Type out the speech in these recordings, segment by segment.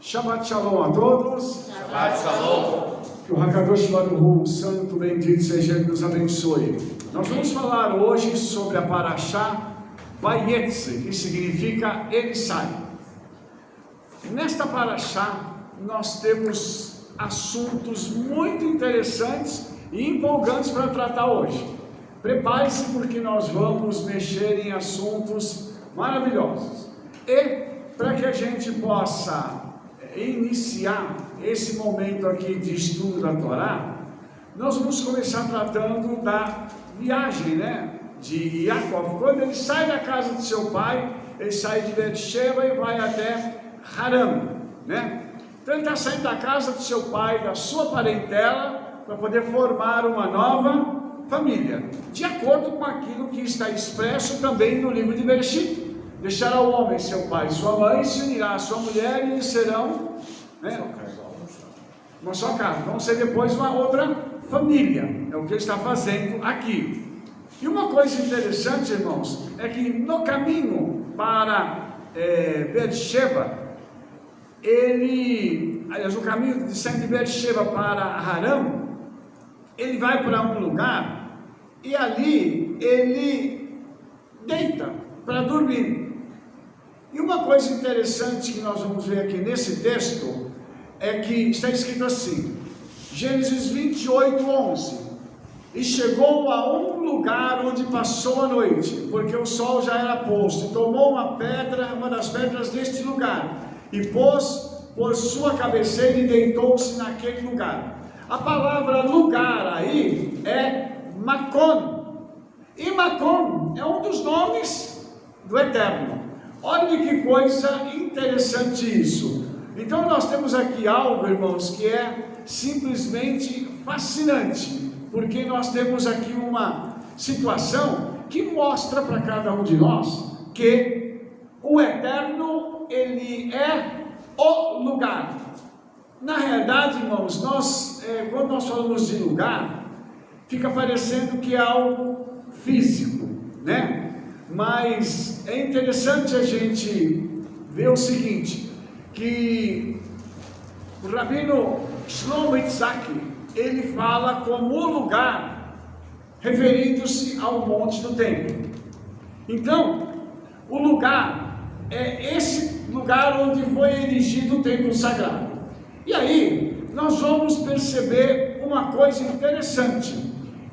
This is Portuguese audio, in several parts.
Shabbat Shalom a todos. Shabbat Shalom. Que o Hakadosh Baruch Hu, o Santo Bendito seja Ele, nos abençoe. Nós vamos falar hoje sobre a Parashá Vayetze, que significa Ele sai. Nesta Parashá nós temos assuntos muito interessantes e empolgantes para tratar hoje. Prepare-se porque nós vamos mexer em assuntos maravilhosos. E para que a gente possa iniciar esse momento aqui de estudo da Torá, nós vamos começar tratando da viagem, de Yaakov. Quando ele sai da casa de seu pai, ele sai de Beersheba e vai até Haran, Então ele está saindo da casa de seu pai, da sua parentela, para poder formar uma nova família, de acordo com aquilo que está expresso também no livro de Bereshit. Deixará o homem, seu pai e sua mãe, se unirá à sua mulher e eles serão uma só casa. Vão ser depois uma outra família. É o que ele está fazendo aqui. E uma coisa interessante, irmãos, é que no caminho para Beersheba, no caminho de sair de Beersheba para Haran, ele vai para um lugar e ali ele deita para dormir. E uma coisa interessante que nós vamos ver aqui nesse texto é que está escrito assim, Gênesis 28:11: e chegou a um lugar onde passou a noite, porque o sol já era posto, e tomou uma das pedras deste lugar, e pôs por sua cabeceira e deitou-se naquele lugar. A palavra lugar aí é Makon, e Makon é um dos nomes do Eterno. Olha que coisa interessante isso. Então nós temos aqui algo, irmãos, que é simplesmente fascinante, porque nós temos aqui uma situação que mostra para cada um de nós que o Eterno, ele é o lugar. Na realidade, irmãos, quando nós falamos de lugar, fica parecendo que é algo físico, Mas é interessante a gente ver o seguinte, que o Rabino Shlomo Yitzhak, ele fala como o lugar, referindo-se ao monte do templo. Então, o lugar é esse lugar onde foi erigido o templo sagrado. E aí, nós vamos perceber uma coisa interessante,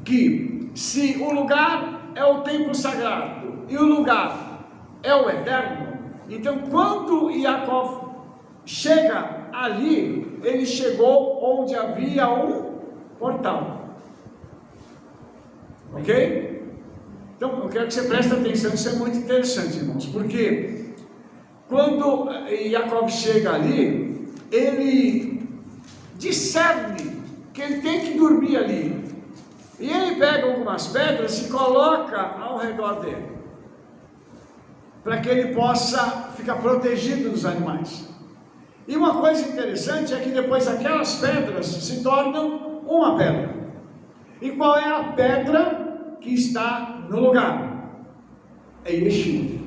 que se o lugar é o templo sagrado, e o lugar é o Eterno, então quando Yaakov chega ali, ele chegou onde havia um portal, ok? Então eu quero que você preste atenção, isso é muito interessante, irmãos, porque quando Yaakov chega ali, ele discerne que ele tem que dormir ali, e ele pega algumas pedras e coloca ao redor dele, para que ele possa ficar protegido dos animais. E uma coisa interessante é que depois aquelas pedras se tornam uma pedra. E qual é a pedra que está no lugar? É Yeshua.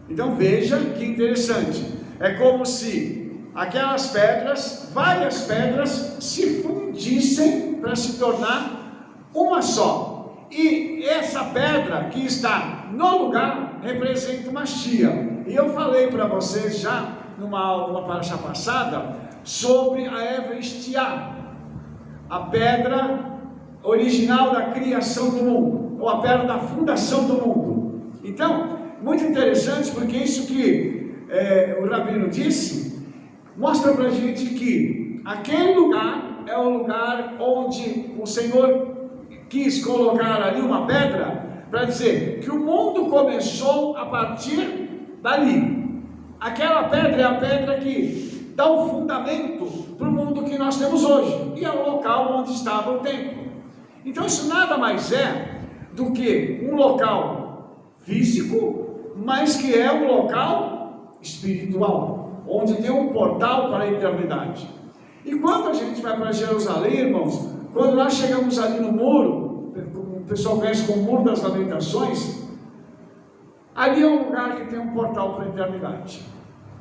Então veja que interessante. É como se aquelas pedras, várias pedras, se fundissem para se tornar uma só. E essa pedra que está no lugar representa uma Mashiach. E eu falei para vocês já numa aula parashá passada sobre a Evestiá, a pedra original da criação do mundo, ou a pedra da fundação do mundo. Então, muito interessante, porque isso que o Rabino disse mostra para a gente que aquele lugar é o lugar onde o Senhor quis colocar ali uma pedra para dizer que o mundo começou a partir dali. Aquela pedra é a pedra que dá o fundamento para o mundo que nós temos hoje, e é o local onde estava o templo. Então isso nada mais é do que um local físico, mas que é um local espiritual, onde tem um portal para a eternidade. E quando a gente vai para Jerusalém, irmãos, quando nós chegamos ali no muro, o pessoal conhece como Muro das Lamentações, Ali é um lugar que tem um portal para a eternidade.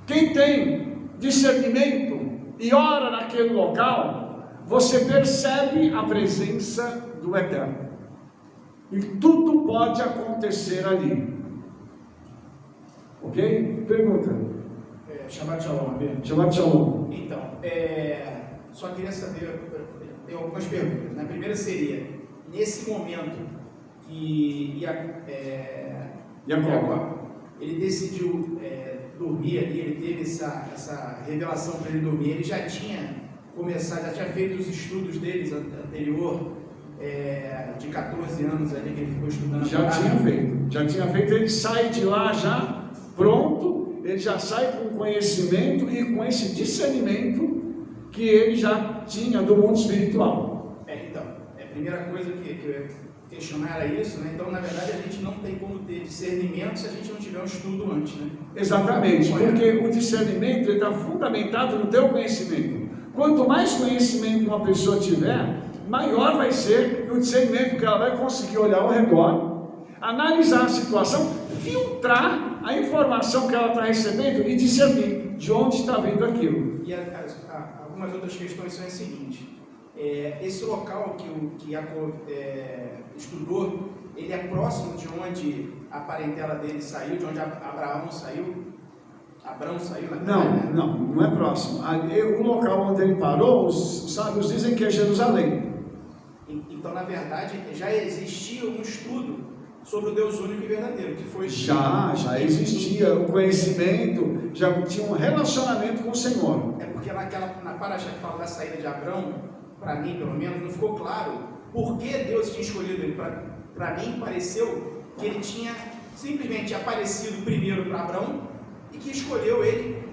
Quem tem discernimento e ora naquele local, você percebe a presença do Eterno. E tudo pode acontecer ali. Ok? Pergunta. Shabbat Shalom, Abel. Shabbat Shalom. Então, só queria saber, tem algumas perguntas. Na primeira seria, nesse momento que Jacó, ele decidiu dormir ali, ele teve essa revelação para ele dormir, ele já tinha começado, já tinha feito os estudos deles anterior, de 14 anos ali que ele ficou estudando. Já tinha feito, ele sai de lá já pronto, ele já sai com conhecimento e com esse discernimento que ele já tinha do mundo espiritual. Então, a primeira coisa que eu ia questionar era isso, né? Então, na verdade, a gente não tem como ter discernimento se a gente não tiver um estudo antes, né? Exatamente, porque o discernimento está fundamentado no teu conhecimento. Quanto mais conhecimento uma pessoa tiver, maior vai ser o discernimento, porque ela vai conseguir olhar ao redor, analisar a situação, filtrar a informação que ela está recebendo e discernir de onde está vindo aquilo. E algumas outras questões são as seguintes: esse local que Jacó estudou, ele é próximo de onde a parentela dele saiu, de onde Abraão saiu? Abraão saiu na terra, né? Não é próximo. O local onde ele parou, os sábios dizem que é Jerusalém. Então, na verdade, já existia um estudo sobre o Deus único e verdadeiro, que foi... Já existia o conhecimento, já tinha um relacionamento com o Senhor. É porque na paraxá que fala da saída de Abraão, para mim, pelo menos, não ficou claro por que Deus tinha escolhido ele. Para mim, pareceu que ele tinha simplesmente aparecido primeiro para Abraão e que escolheu ele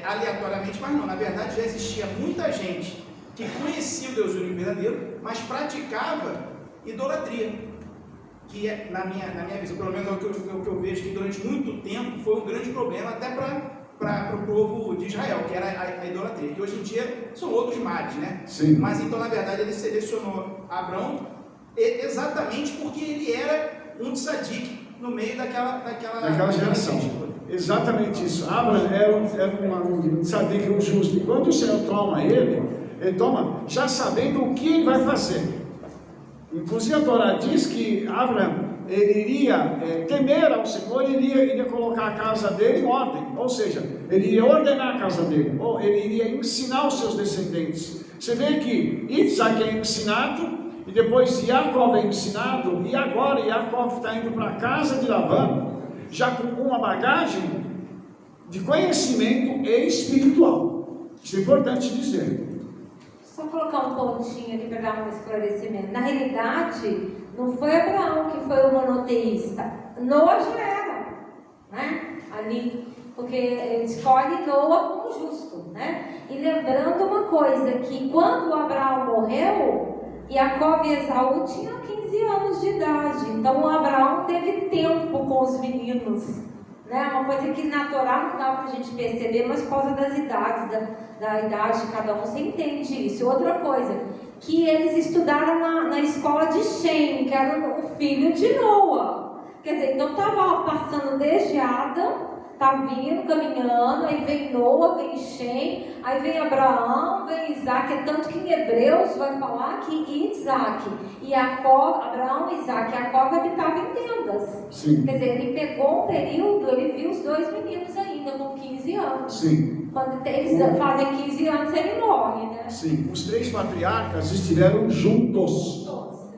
aleatoriamente, mas não, na verdade já existia muita gente que conhecia o Deus único e verdadeiro, mas praticava idolatria, que na minha visão, pelo menos é o que eu vejo, que durante muito tempo foi um grande problema até para o povo de Israel, que era a idolatria, que hoje em dia são outros males, né? Sim. Mas então, na verdade, ele selecionou Abraão exatamente porque ele era um tzadik no meio daquela geração. Exatamente isso. Abraão era um tzadik, um justo. E quando o Senhor toma ele toma já sabendo o que ele vai fazer. Inclusive a Torá diz que Abraão ele iria temer ao Senhor, ele iria colocar a casa dele em ordem, ou seja, ele iria ordenar a casa dele, ou ele iria ensinar os seus descendentes. Você vê que Isaac é ensinado, e depois Jacó é ensinado, e agora Jacó está indo para a casa de Labão, já com uma bagagem de conhecimento espiritual. Isso é importante dizer. Só colocar um pontinho aqui para dar um esclarecimento. Na realidade, não foi Abraão que foi o monoteísta. Noa já era, né? Ali, porque ele escolhe Noa como justo, né? E lembrando uma coisa, que quando Abraão morreu, Jacó e Esaú tinham 15 anos de idade. Então, Abraão teve tempo com os meninos, né? Uma coisa que na Torá não dá para a gente perceber, mas por causa das idades, da idade de cada um, você entende isso. Outra coisa, que eles estudaram na escola de Shem, que era o filho de Noa. Quer dizer, então estava passando desde Adão, tá vindo, caminhando, aí vem Noa, vem Shem, aí vem Abraão, vem Isaac. É tanto que em Hebreus vai falar que Isaac e Abraão, Isaac e Jacó habitavam em tendas. Sim. Quer dizer, ele pegou um período, ele viu os dois meninos ainda com 15 anos. Sim. Quando eles fazem 15 anos, ele morre, né? Sim. Os três patriarcas estiveram juntos.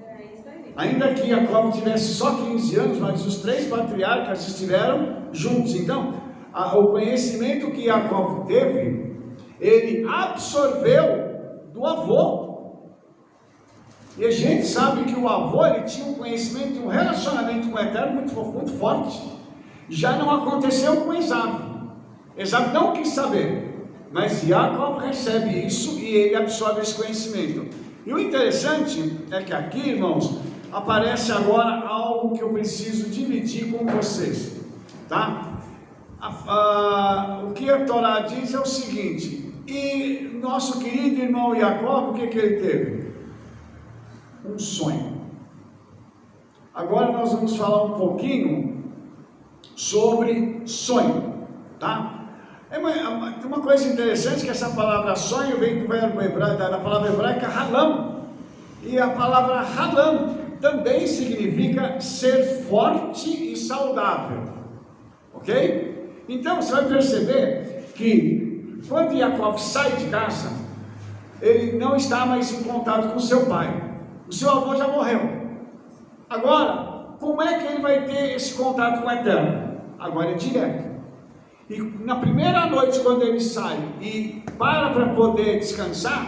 É isso aí. Ainda que Jacó tivesse só 15 anos, mas os três patriarcas estiveram juntos. Então, o conhecimento que Jacó teve, ele absorveu do avô. E a gente sabe que o avô, ele tinha um conhecimento, um relacionamento com o Eterno muito forte. Já não aconteceu com Esaú. Esaú não quis saber, mas Jacó recebe isso e ele absorve esse conhecimento. E o interessante é que aqui, irmãos, aparece agora algo que eu preciso dividir com vocês, tá? O que a Torá diz é o seguinte: e nosso querido irmão Jacó, o que ele teve? Um sonho. Agora nós vamos falar um pouquinho sobre sonho, tá? Uma coisa interessante que essa palavra sonho vem do verbo hebraico, da palavra hebraica halam, e a palavra halam também significa ser forte e saudável, ok? Então você vai perceber que quando Jacó sai de casa, ele não está mais em contato com seu pai, o seu avô já morreu. Agora, como é que ele vai ter esse contato com o Eterno? Agora é direto. E na primeira noite, quando ele sai e para poder descansar,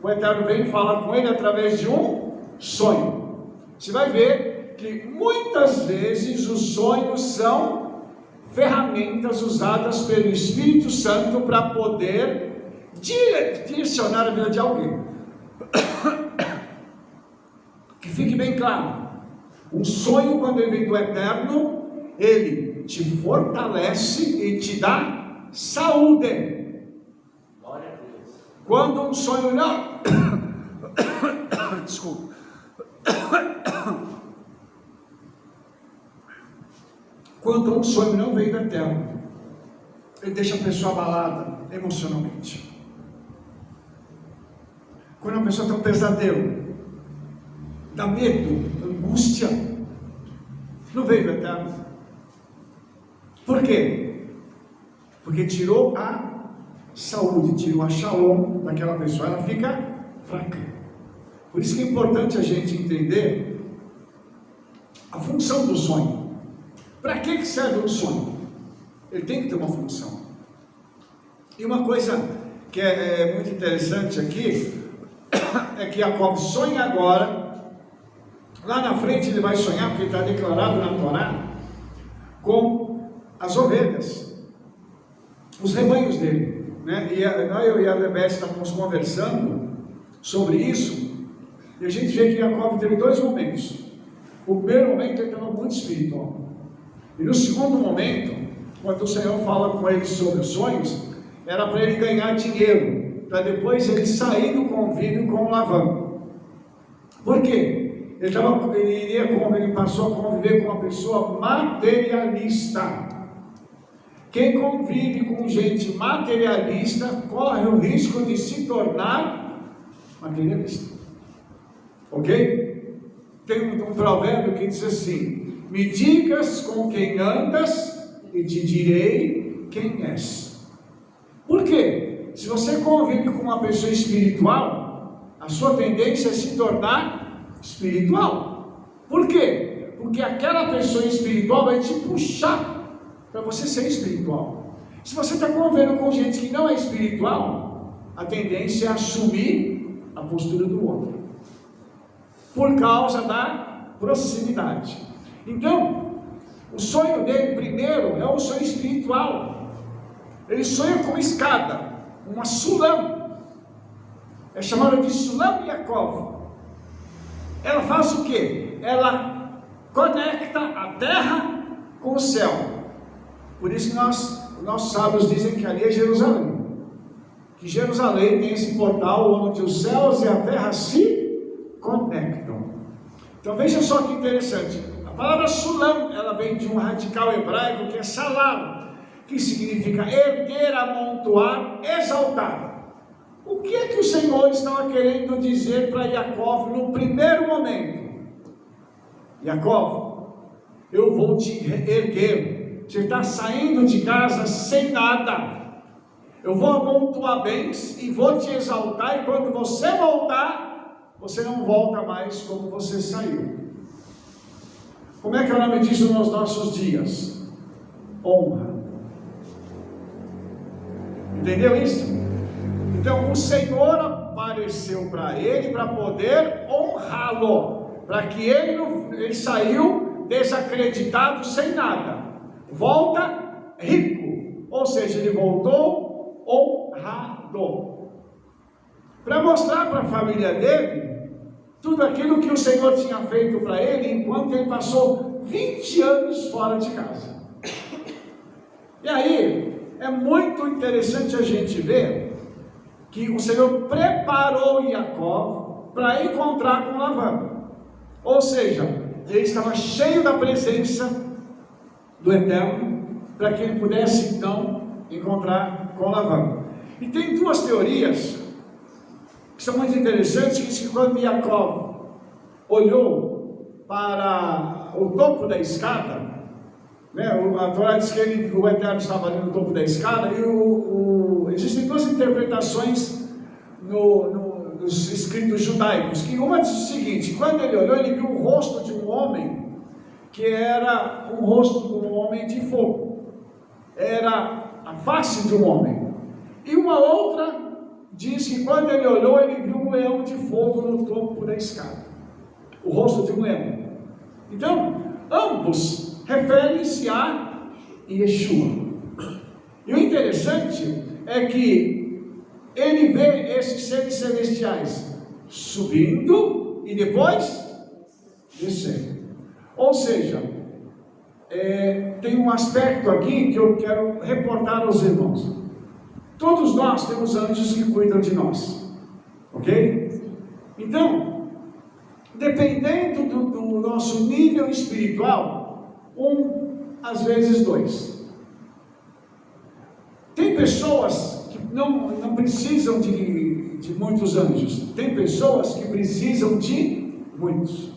o Eterno vem e fala com ele através de um sonho. Você vai ver que muitas vezes os sonhos são ferramentas usadas pelo Espírito Santo para poder direcionar a vida de alguém. Que fique bem claro, um sonho, quando ele vem do Eterno, ele te fortalece e te dá saúde. Glória a Deus. Quando um sonho não desculpa, quando um sonho não vem do Eterno, ele deixa a pessoa abalada emocionalmente. Quando a pessoa tem um pesadelo, dá medo, angústia, não veio do Eterno. Por quê? Porque tirou a saúde, tirou a shalom daquela pessoa, ela fica fraca. Por isso que é importante a gente entender a função do sonho. Para que serve um sonho? Ele tem que ter uma função. E uma coisa que é muito interessante aqui é que Jacó sonha agora. Lá na frente ele vai sonhar, porque está declarado na Torá, com as ovelhas, os rebanhos dele, né? E eu e a Rebete estávamos conversando sobre isso, e a gente vê que Jacó teve dois momentos. O primeiro momento ele estava muito espiritual, e no segundo momento, quando o Senhor fala com ele sobre os sonhos, era para ele ganhar dinheiro, para depois ele sair do convívio com o Labão. Por quê? Ele passou a conviver com uma pessoa materialista. Quem convive com gente materialista corre o risco de se tornar materialista. Ok? Tem um provérbio que diz assim: me digas com quem andas e te direi quem és. Por quê? Se você convive com uma pessoa espiritual, a sua tendência é se tornar espiritual. Por quê? Porque aquela pessoa espiritual vai te puxar para você ser espiritual. Se você está convivendo com gente que não é espiritual, a tendência é assumir a postura do outro, por causa da proximidade. Então, o sonho dele primeiro é um sonho espiritual. Ele sonha com escada, uma sulam, é chamada de sulam Yaakov. Ela faz o quê? Ela conecta a terra com o céu. Por isso que os nossos sábios dizem que ali é Jerusalém. Que Jerusalém tem esse portal onde os céus e a terra se conectam. Então veja só que interessante. A palavra sulam, ela vem de um radical hebraico que é salam, que significa erguer, amontoar, exaltar. O que é que o Senhor estava querendo dizer para Jacó no primeiro momento? Jacó, eu vou te erguer. Você está saindo de casa sem nada. Eu vou amontoar bens e vou te exaltar. E quando você voltar, você não volta mais como você saiu. Como é que é o nome disso nos nossos dias? Honra. Entendeu isso? Então o Senhor apareceu para ele para poder honrá-lo, para que ele saiu desacreditado, sem nada, volta rico, ou seja, ele voltou honrado, para mostrar para a família dele tudo aquilo que o Senhor tinha feito para ele, enquanto ele passou 20 anos fora de casa. E aí, é muito interessante a gente ver que o Senhor preparou Jacó para encontrar com Labão. Ou seja, ele estava cheio da presença, do Eterno, para que ele pudesse então encontrar com Labão. E tem duas teorias que são muito interessantes, que diz que quando Jacó olhou para o topo da escada, né, a Torá diz que o Eterno estava ali no topo da escada, e existem duas interpretações nos escritos judaicos, que uma diz o seguinte: quando ele olhou, ele viu o rosto de um homem, que era um rosto de um homem de fogo, era a face de um homem. E uma outra diz que quando ele olhou, ele viu um leão de fogo no topo da escada, o rosto de um leão. Então, ambos referem-se a Yeshua. E o interessante é que ele vê esses seres celestiais subindo e depois descendo. Ou seja, tem um aspecto aqui que eu quero reportar aos irmãos. Todos nós temos anjos que cuidam de nós, ok? Então, dependendo do nosso nível espiritual, às vezes dois. Tem pessoas que não precisam de muitos anjos, tem pessoas que precisam de muitos.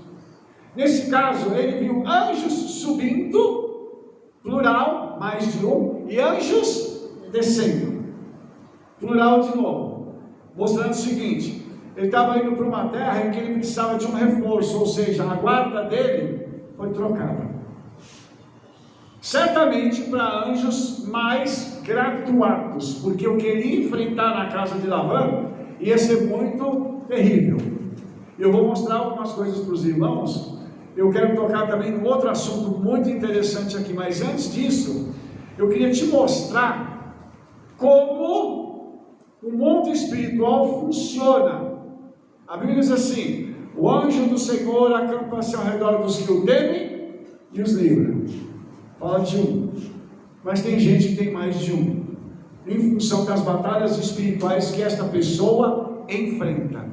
Nesse caso, ele viu anjos subindo, plural, mais de um, e anjos descendo, plural de novo, mostrando o seguinte: ele estava indo para uma terra em que ele precisava de um reforço, ou seja, a guarda dele foi trocada. Certamente para anjos mais graduados, porque o que ele ia enfrentar na casa de Labão ia ser muito terrível. Eu vou mostrar algumas coisas para os irmãos. Eu quero tocar também num outro assunto muito interessante aqui, mas antes disso, eu queria te mostrar como o mundo espiritual funciona. A Bíblia diz assim: o anjo do Senhor acampa-se ao redor dos que o temem e os livra. Fala de um, mas tem gente que tem mais de um, em função das batalhas espirituais que esta pessoa enfrenta.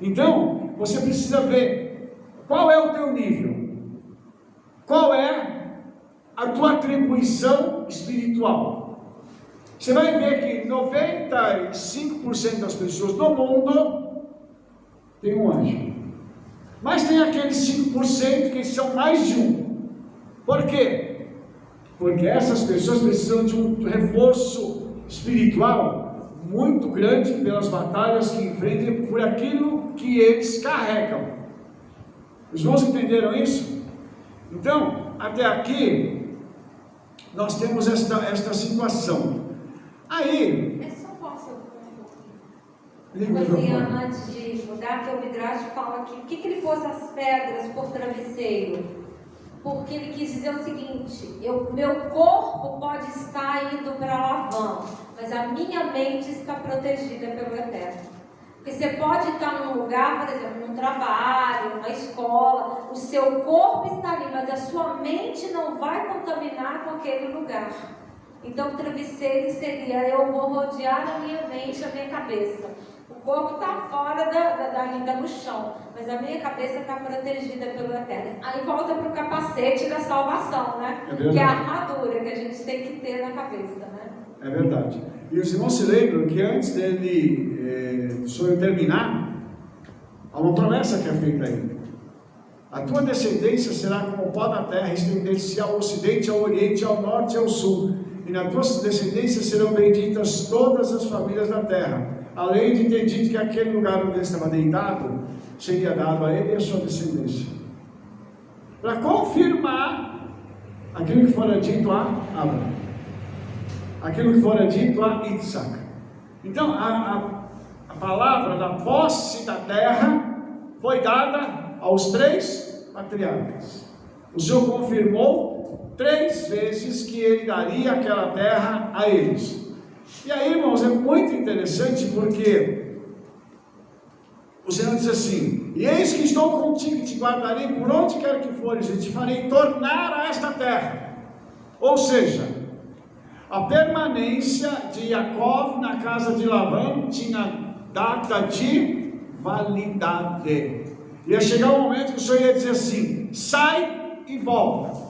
Então, você precisa ver qual é o teu nível, qual é a tua atribuição espiritual. Você vai ver que 95% das pessoas do mundo tem um anjo, mas tem aqueles 5% que são mais de um. Por quê? Porque essas pessoas precisam de um reforço espiritual muito grande pelas batalhas que enfrentam, por aquilo que eles carregam. Os irmãos entenderam isso? Então, até aqui, nós temos esta situação. Aí... Eu só posso antes de mudar, que o Midrash fala aqui, o que ele pôs as pedras por travesseiro? Porque ele quis dizer o seguinte: meu corpo pode estar indo para Labão, mas a minha mente está protegida pelo Eterno. Porque você pode estar num lugar, por exemplo, num trabalho, numa escola, o seu corpo está ali, mas a sua mente não vai contaminar com aquele lugar. Então o travesseiro seria: eu vou rodear a minha mente, a minha cabeça. O corpo está fora ainda no chão, mas a minha cabeça está protegida pelo Eterno. Aí volta para o capacete da salvação, né? Que é a armadura que a gente tem que ter na cabeça, né? É verdade. E os irmãos se lembram que antes do sonho terminar, há uma promessa que é feita aí: a tua descendência será como o pó da terra, estender-se ao ocidente, ao oriente, ao norte e ao sul, e na tua descendência serão benditas todas as famílias da terra. Além de ter dito que aquele lugar onde ele estava deitado seria dado a ele e a sua descendência, para confirmar aquilo que fora dito a Abraão, aquilo que fora dito a Isaac. Então a palavra da posse da terra foi dada aos 3 patriarcas. O Senhor confirmou 3 vezes que ele daria aquela terra a eles. E aí, irmãos, é muito interessante, porque o Senhor diz assim: e eis que estou contigo e te guardarei por onde quer que fores, e te farei tornar a esta terra. Ou seja, a permanência de Jacó na casa de Labão tinha data de validade. Ia chegar um momento que o Senhor ia dizer assim: sai e volta.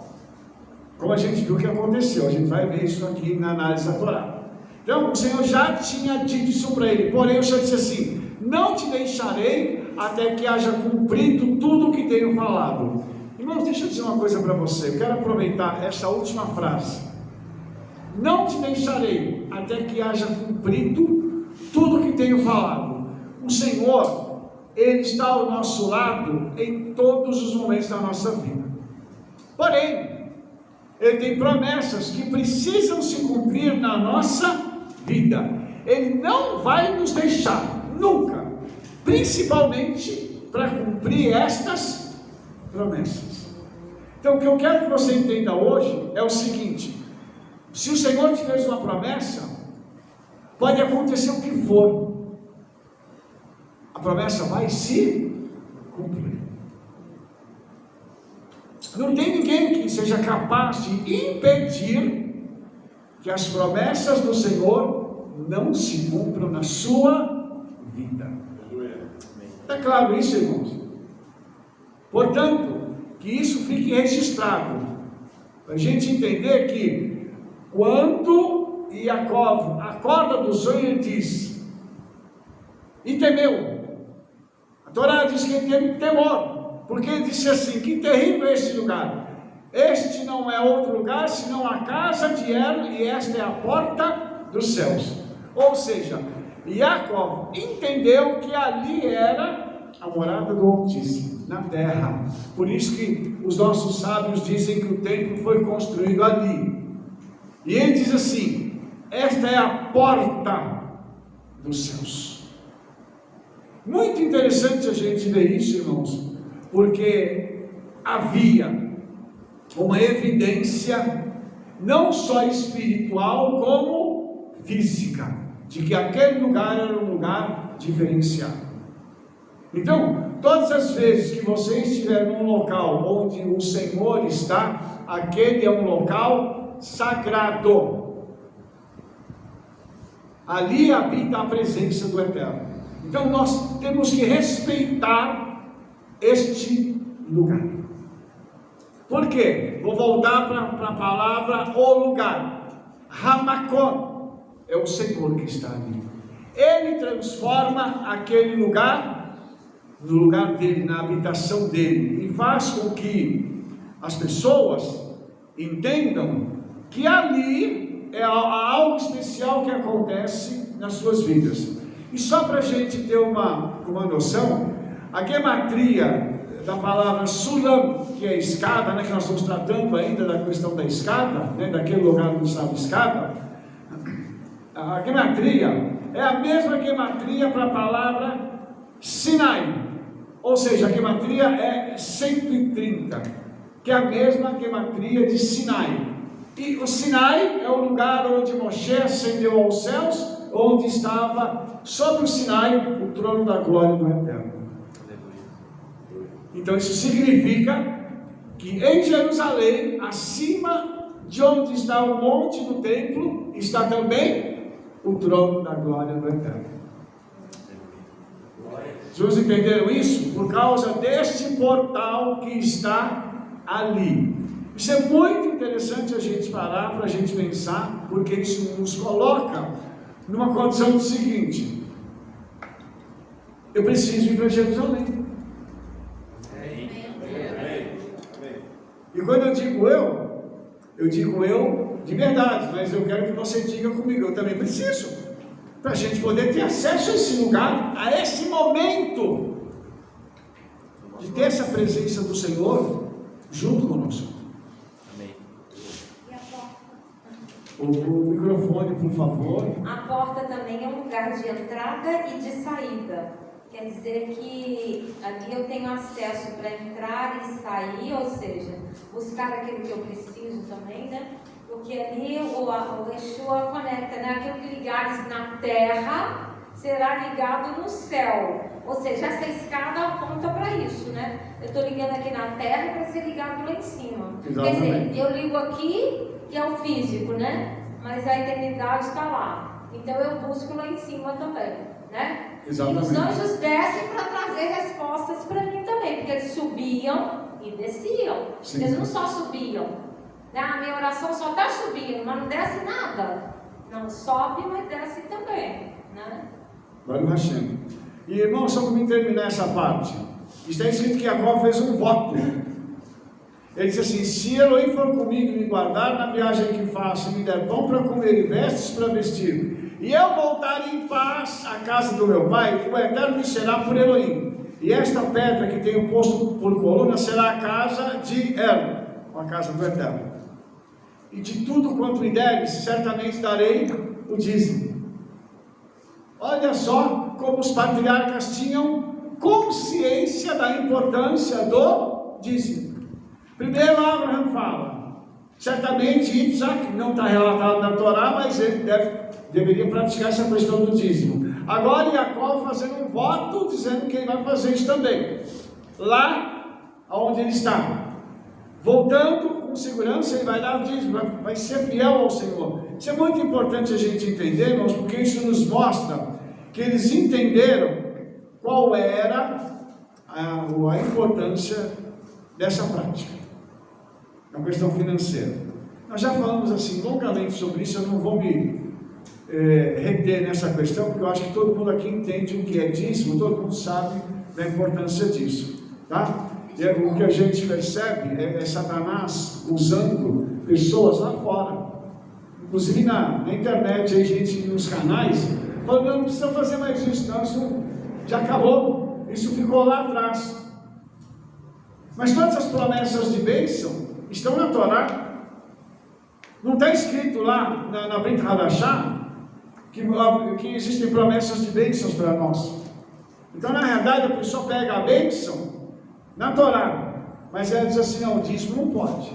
como a gente viu que aconteceu. A gente vai ver isso aqui na análise da Torá. Então, o Senhor já tinha dito isso para ele, porém o Senhor disse assim: não te deixarei até que haja cumprido tudo o que tenho falado. Irmãos, deixa eu dizer uma coisa para você. Eu quero aproveitar essa última frase. Não te deixarei até que haja cumprido tudo o que tenho falado. O Senhor, Ele está ao nosso lado em todos os momentos da nossa vida. Porém, Ele tem promessas que precisam se cumprir na nossa vida. Ele não vai nos deixar, nunca, principalmente para cumprir estas promessas. Então, o que eu quero que você entenda hoje é o seguinte: se o Senhor te fez uma promessa, pode acontecer o que for, a promessa vai se cumprir. Não tem ninguém que seja capaz de impedir que as promessas do Senhor não se cumpram na sua vida. É claro isso, irmãos? Portanto, que isso fique registrado, para a gente entender que quando Jacó acorda do sonho, ele diz, e temeu. A Torá diz que ele teve temor, porque ele disse assim: que terrível é este lugar. Este não é outro lugar senão a casa de El, e esta é a porta dos céus. Ou seja, Jacó entendeu que ali era a morada do Altíssimo, na terra. Por isso que os nossos sábios dizem que o templo foi construído ali. E ele diz assim: esta é a porta dos céus. Muito interessante a gente ver isso, irmãos, porque havia uma evidência não só espiritual como física, de que aquele lugar era um lugar diferenciado. Então, todas as vezes que você estiver num local onde o Senhor está, aquele é um local sagrado. Ali habita a presença do Eterno. Então nós temos que respeitar este lugar. Por quê? Vou voltar para a palavra o lugar. Ramakon é o Senhor que está ali. Ele transforma aquele lugar no lugar dele, na habitação dele, e faz com que as pessoas entendam que ali é algo especial que acontece nas suas vidas. E só para a gente ter uma noção, a gematria da palavra Sulam, que é escada, né, que nós estamos tratando ainda da questão da escada, né, daquele lugar onde estava escada, a gematria é a mesma gematria para a palavra Sinai, ou seja, a gematria é 130, que é a mesma gematria de Sinai. E o Sinai é o lugar onde Moshe ascendeu aos céus, onde estava sobre o Sinai o trono da glória do Eterno. Então isso significa que em Jerusalém, acima de onde está o monte do templo, está também o trono da glória do Eterno. Vocês entenderam isso? Por causa deste portal que está ali. Isso é muito interessante a gente parar para a gente pensar, porque isso nos coloca numa condição do seguinte: eu preciso ir para Jerusalém. E quando eu digo eu de verdade, mas eu quero que você diga comigo, eu também preciso, para a gente poder ter acesso a esse lugar, a esse momento, de ter essa presença do Senhor junto conosco. Amém. E a porta? O microfone, por favor. A porta também é um lugar de entrada e de saída. Quer dizer que ali eu tenho acesso para entrar e sair, ou seja, buscar aquilo que eu preciso também, né? Porque ali o Yeshua conecta, né? Aquilo que ligares na terra será ligado no céu. Ou seja, essa escada aponta para isso, né? Eu estou ligando aqui na terra para ser ligado lá em cima. Exatamente. Quer dizer, eu ligo aqui, que é o físico, né? Mas a eternidade está lá. Então eu busco lá em cima também, né? Exatamente. E os anjos descem para trazer respostas para mim também, porque eles subiam e desciam. Sim. Eles não só subiam, A minha oração só está subindo, mas não desce nada. Não sobe, mas desce também, né? Baruch Hashem. E irmão, só para me terminar essa parte, está escrito que Jacó fez um voto. Ele disse assim: se Elohim for comigo e me guardar na viagem que faço, e me der pão para comer e vestes para vestir, e eu voltar em paz à casa do meu pai, o Eterno me será por Elohim. E esta pedra que tenho posto por coluna será a casa de Elo, a casa do Eterno. E de tudo quanto me deres, certamente darei o dízimo. Olha só como os patriarcas tinham consciência da importância do dízimo. Primeiro Abraham fala, certamente Isaac, não está relatado na Torá, mas ele deveria praticar essa questão do dízimo. Agora Jacó fazendo um voto, dizendo que ele vai fazer isso também, lá onde ele está. Voltando com segurança, ele vai dar o dízimo, vai ser fiel ao Senhor. Isso é muito importante a gente entender, irmãos, porque isso nos mostra que eles entenderam qual era a importância dessa prática, na questão financeira. Nós já falamos assim longamente sobre isso, eu não vou me reter nessa questão, porque eu acho que todo mundo aqui entende o que é dízimo, todo mundo sabe da importância disso, tá? E o que a gente percebe é Satanás usando pessoas lá fora, inclusive na internet, aí gente nos canais, falando: não precisa fazer mais isso, não, isso já acabou, isso ficou lá atrás. Mas todas as promessas de bênção estão na Torá. Não está escrito lá na Brit Hadashah que existem promessas de bênçãos para nós. Então, na realidade, a pessoa pega a bênção na Torá, mas ela diz assim: não, o dízimo não pode.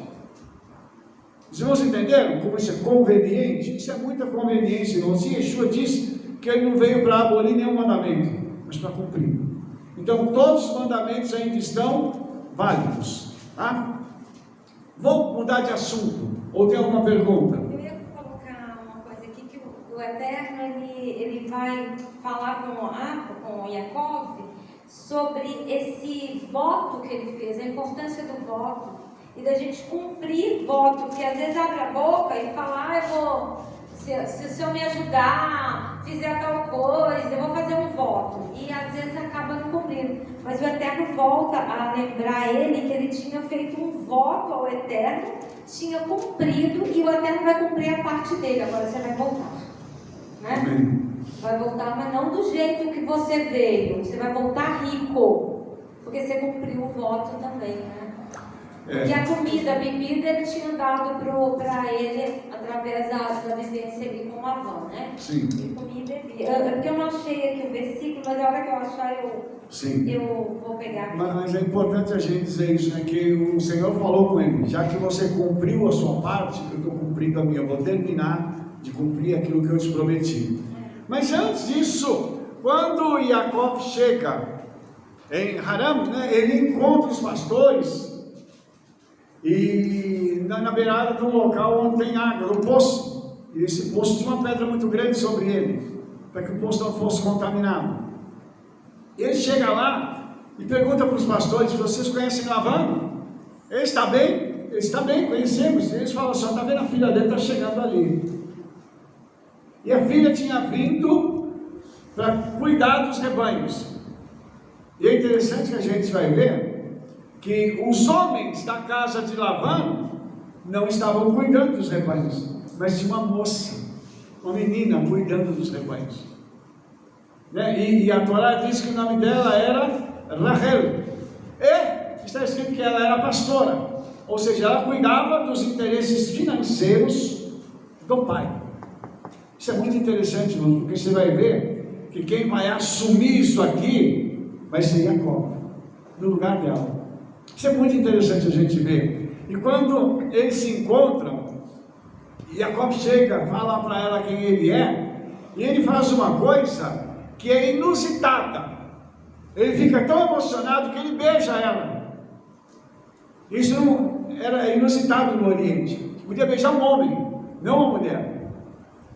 Os irmãos entenderam como isso é conveniente? Isso é muita conveniência, irmãos. E Yeshua disse que ele não veio para abolir nenhum mandamento, mas para cumprir. Então, todos os mandamentos ainda estão válidos, tá? Vou mudar de assunto, ou tem alguma pergunta? Eu ia colocar uma coisa aqui, que o Eterno, ele vai falar com Jacob sobre esse voto que ele fez, a importância do voto, e da gente cumprir voto, porque às vezes abre a boca e fala: se o Senhor me ajudar, fizer tal coisa, eu vou fazer um voto, e às vezes acaba não cumprindo. Mas o Eterno volta a lembrar ele que ele tinha feito um voto ao Eterno, tinha cumprido, e o Eterno vai cumprir a parte dele. Agora você vai voltar, né? Amém. Vai voltar, mas não do jeito que você veio. Você vai voltar rico, porque você cumpriu o voto também, né? E a comida, a bebida, ele tinha dado para ele através da vivência ali com Labão, né? Sim. E comia e bebia. Porque eu não achei aqui o versículo, mas a hora que eu achar, eu vou pegar. Mas é importante a gente dizer isso, né? Que o Senhor falou com ele: já que você cumpriu a sua parte, eu estou cumprindo a minha, eu vou terminar de cumprir aquilo que eu te prometi. Mas antes disso, quando Jacó chega em Haram, né, ele encontra os pastores e na beirada de um local onde tem água, um poço. E esse poço tinha uma pedra muito grande sobre ele, para que o poço não fosse contaminado. Ele chega lá e pergunta para os pastores: vocês conhecem Labão? Ele está bem? Ele está bem, conhecemos. E eles falam: só está vendo, a filha dele está chegando ali. E a filha tinha vindo para cuidar dos rebanhos. E é interessante que a gente vai ver que os homens da casa de Labão não estavam cuidando dos rebanhos, mas tinha uma moça, uma menina cuidando dos rebanhos, né? E a Torá diz que o nome dela era Rahel, e está escrito que ela era pastora, ou seja, ela cuidava dos interesses financeiros do pai. Isso é muito interessante, irmãos, porque você vai ver que quem vai assumir isso aqui vai ser Jacó, no lugar dela. Isso é muito interessante a gente ver. E quando eles se encontram, Jacó chega, fala para ela quem ele é, e ele faz uma coisa que é inusitada. Ele fica tão emocionado que ele beija ela. Isso não era inusitado no Oriente. Podia beijar um homem, não uma mulher.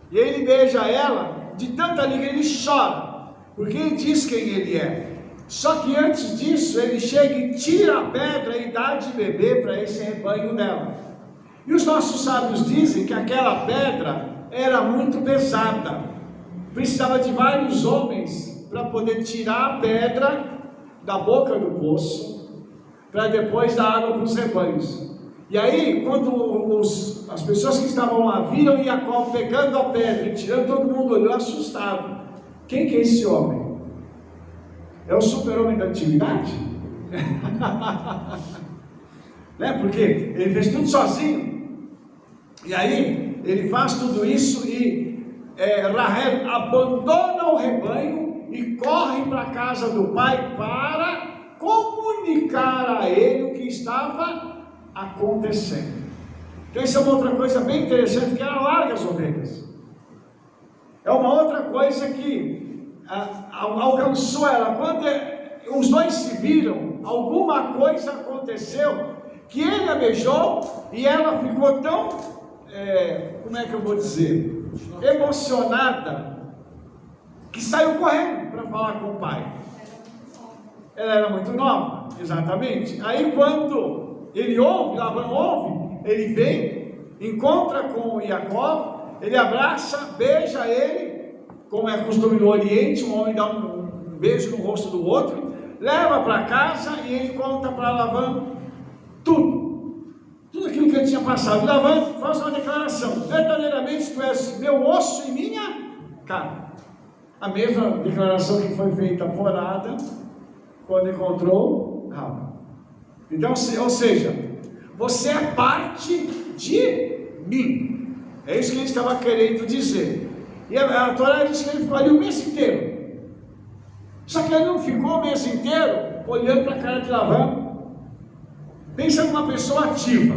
E ele beija ela de tanta alegria, ele chora, porque ele diz quem ele é. Só que antes disso, ele chega e tira a pedra e dá de beber para esse rebanho dela. E os nossos sábios dizem que aquela pedra era muito pesada, precisava de vários homens para poder tirar a pedra da boca do poço, para depois dar água para os rebanhos. E aí, quando as pessoas que estavam lá viram Jacó pegando a pedra e tirando, todo mundo olhou assustado. Quem que é esse homem? É o super-homem da antiguidade? Né? Porque ele fez tudo sozinho. E aí, ele faz tudo isso e Rahel abandona o rebanho e corre para a casa do pai para comunicar a ele o que estava acontecendo. Então isso é uma outra coisa bem interessante, que ela larga as ovelhas. É uma outra coisa que alcançou ela. Quando os dois se viram, alguma coisa aconteceu, que ele a beijou e ela ficou tão, como é que eu vou dizer, emocionada, que saiu correndo para falar com o pai. Ela era muito nova, exatamente. Aí quando ele ouve, Labão ouve, ele vem, encontra com Jacó, ele abraça, beija ele, como é costume no Oriente, um homem dá um beijo no rosto do outro, leva para casa e ele conta para Labão tudo aquilo que ele tinha passado. Labão faz uma declaração: verdadeiramente tu és meu osso e minha carne. A mesma declaração que foi feita por Adão quando encontrou Rava. Então, ou seja, você é parte de mim. É isso que ele estava querendo dizer. E a Torá diz que ele ficou ali o mês inteiro. Só que ele não ficou o mês inteiro olhando para a cara de Labão. Pensa numa pessoa ativa.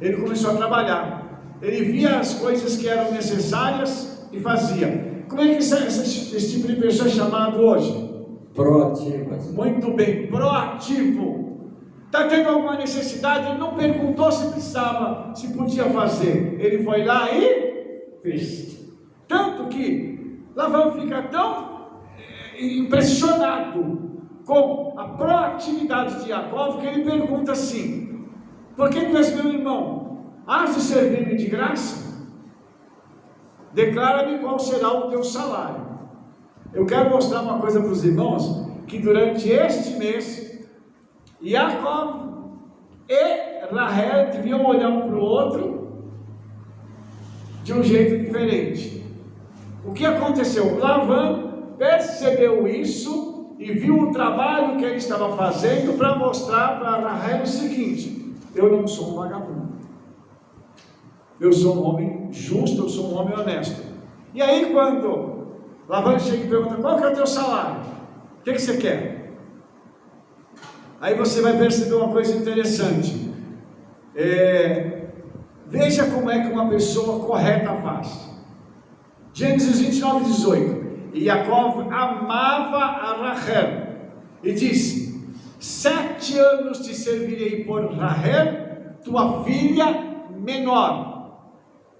Ele começou a trabalhar. Ele via as coisas que eram necessárias e fazia. Como é que esse tipo de pessoa é chamado hoje? Proativas. Muito bem, proativo. Está tendo alguma necessidade, ele não perguntou se precisava, se podia fazer. Ele foi lá e fez. Tanto que Labão fica tão impressionado com a proatividade de Jacó, que ele pergunta assim: por que tu és meu irmão? Has de servir-me de graça? Declara-me qual será o teu salário. Eu quero mostrar uma coisa para os irmãos, que durante este mês Jacó e Rahel deviam olhar um para o outro de um jeito diferente. O que aconteceu? Labão percebeu isso e viu o trabalho que ele estava fazendo para mostrar para Rahel o seguinte: eu não sou um vagabundo, eu sou um homem justo, eu sou um homem honesto. E aí quando Labão chega e pergunta: qual que é o teu salário? O que você quer? Aí você vai perceber uma coisa interessante. Veja como é que uma pessoa correta faz. Gênesis 29, 18. E Jacó amava a Rahel e disse: 7 anos te servirei por Rahel, tua filha menor.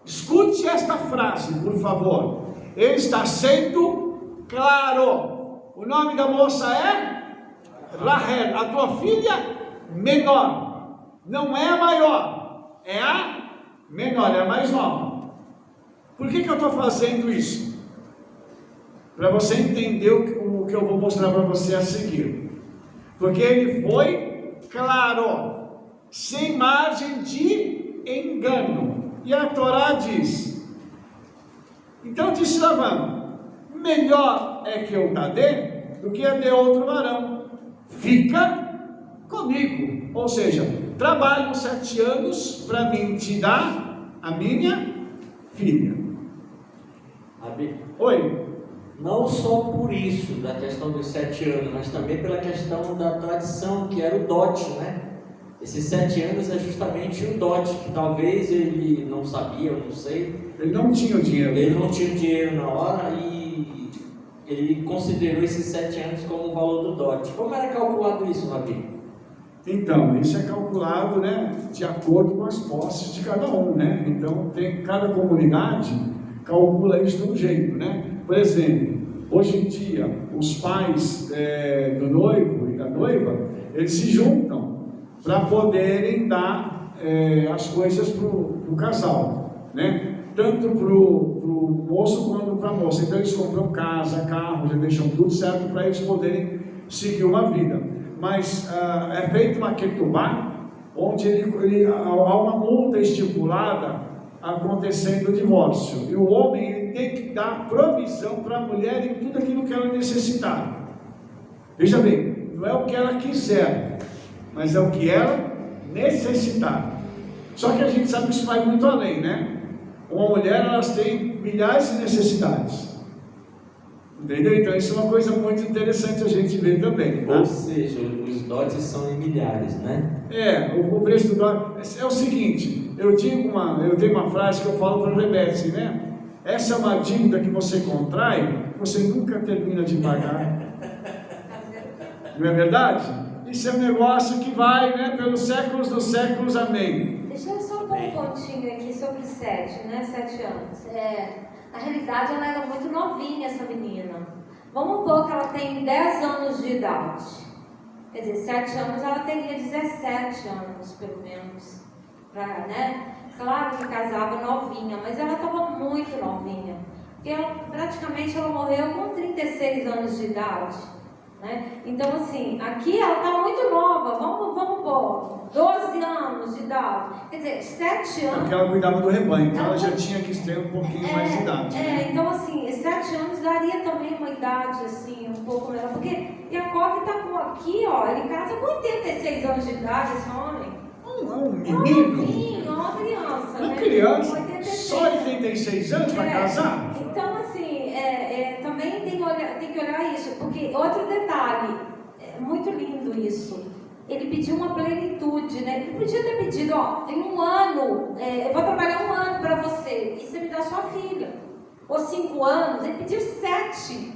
Escute esta frase, por favor. Ele está sendo claro. O nome da moça é Rahel, a tua filha menor. Não é a maior, é a menor, é a mais nova. Por que eu estou fazendo isso? Para você entender o que eu vou mostrar para você a seguir. Porque ele foi claro, sem margem de engano. E a Torá diz: então disse Labão: melhor é que eu te dê do que a de outro varão. Fica comigo. Ou seja, trabalho 7 anos para mim te dar a minha filha. Oi. Não só por isso, da questão dos 7 anos, mas também pela questão da tradição, que era o dote, né? Esses 7 anos é justamente o dote, que talvez ele não sabia, eu não sei. Ele não tinha o dinheiro. Ele não tinha o dinheiro na hora e ele considerou esses 7 anos como o valor do dote. Como era calculado isso, Rabi? Então, isso é calculado, né, de acordo com as posses de cada um, né? Então, cada comunidade calcula isso de um jeito, né? Por exemplo, hoje em dia, os pais do noivo e da noiva, eles se juntam para poderem dar as coisas para o casal, né? Tanto para o moço quanto para a moça. Então eles compram casa, carro, já deixam tudo certo para eles poderem seguir uma vida. Mas é feita uma ketubá, onde há uma multa estipulada acontecendo o divórcio. E o homem ele tem que dar provisão para a mulher em tudo aquilo que ela necessitar. Veja bem, não é o que ela quiser, mas é o que ela necessitar. Só que a gente sabe que isso vai muito além, né? Uma mulher, elas têm milhares de necessidades. Entendeu? Então isso é uma coisa muito interessante a gente ver também, tá? Ou seja, os dotes são em milhares, né? O preço do dote é o seguinte, eu tenho uma frase que eu falo para o Rebete, né? Essa é uma dívida que você contrai, você nunca termina de pagar. Não é verdade? Isso é um negócio que vai, né, pelos séculos dos séculos, amém. Deixa eu só pôr um pontinho aqui sobre 7, né? 7 anos. Na realidade, ela era muito novinha, essa menina. Vamos supor que ela tem 10 anos de idade. Quer dizer, 7 anos, ela teria 17 anos, pelo menos. Né? Claro que casava novinha, mas ela estava muito novinha. Porque praticamente ela morreu com 36 anos de idade. Né? Então, assim, aqui ela está muito nova. Vamos pôr 12 anos de idade. Quer dizer, 7 anos. Porque ela cuidava do rebanho, então ela já tinha que ter um pouquinho mais de idade. Né? Então, assim, 7 anos daria também uma idade, assim, um pouco melhor. Porque Jacob está com aqui, ó, ele casa com 86 anos de idade, esse homem. Um menino. Uma criança. Uma né? criança. 86. Só 86 anos para casar? Então, assim, também tem que olhar isso. Porque, outro detalhe, é muito lindo isso. Ele pediu uma plenitude, né? Ele podia ter pedido, ó, em 1 ano, eu vou trabalhar 1 ano para você, e você me dá sua filha. Ou 5 anos, ele pediu 7.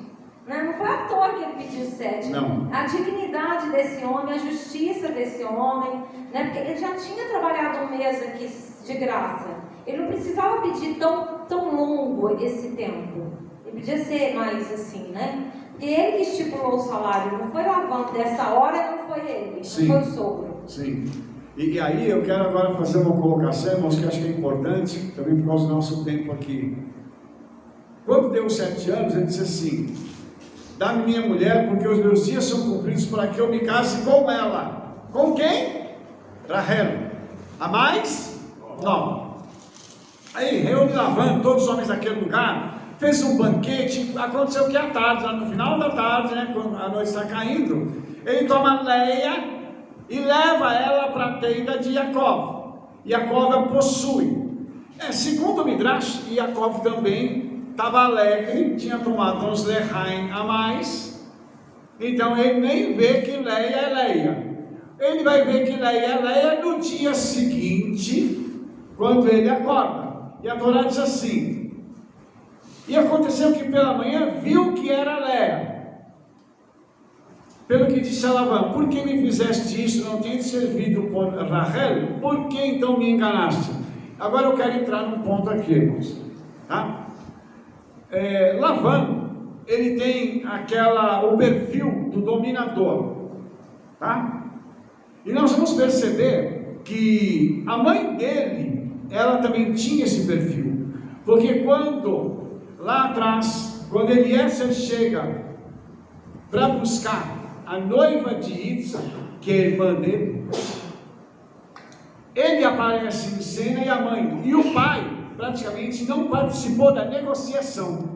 Né? Não foi à toa que ele pediu 7. Não. A dignidade desse homem, a justiça desse homem, né? Porque ele já tinha trabalhado 1 mês aqui de graça. Ele não precisava pedir tão longo esse tempo. Ele podia ser mais assim, né? Porque ele que estipulou o salário, não foi Lavão, dessa hora não foi ele, Sim. não foi o sogro. Sim. E aí eu quero agora fazer uma colocação, irmãos, que acho que é importante, também por causa do nosso tempo aqui. Quando deu 7 anos, ele disse assim: dá-me minha mulher, porque os meus dias são cumpridos para que eu me case com ela. Com quem? Rahel. A mais? Não. Aí reúne Lavão, todos os homens daquele lugar, fez um banquete. Aconteceu que à tarde, lá no final da tarde, né, quando a noite está caindo, ele toma Leia e leva ela para a tenda de Jacob. Jacob a possui. Segundo o Midrash, Jacob também estava alegre, tinha tomado uns lehaim a mais, então ele nem vê que Leia é Leia. Ele vai ver que Leia é Leia no dia seguinte, quando ele acorda. E a Torá diz assim: e aconteceu que pela manhã viu que era Leia. Pelo que disse a Labão: por que me fizeste isso? Não tenho servido por Rahel? Por que então me enganaste? Agora eu quero entrar num ponto aqui, irmãos. Tá? Labão, ele tem o perfil do dominador. Tá? E nós vamos perceber que a mãe dele, ela também tinha esse perfil. Porque quando lá atrás, quando Eliezer chega para buscar a noiva de Itza, que é a irmã dele, ele aparece em cena e a mãe. E o pai praticamente não participou da negociação.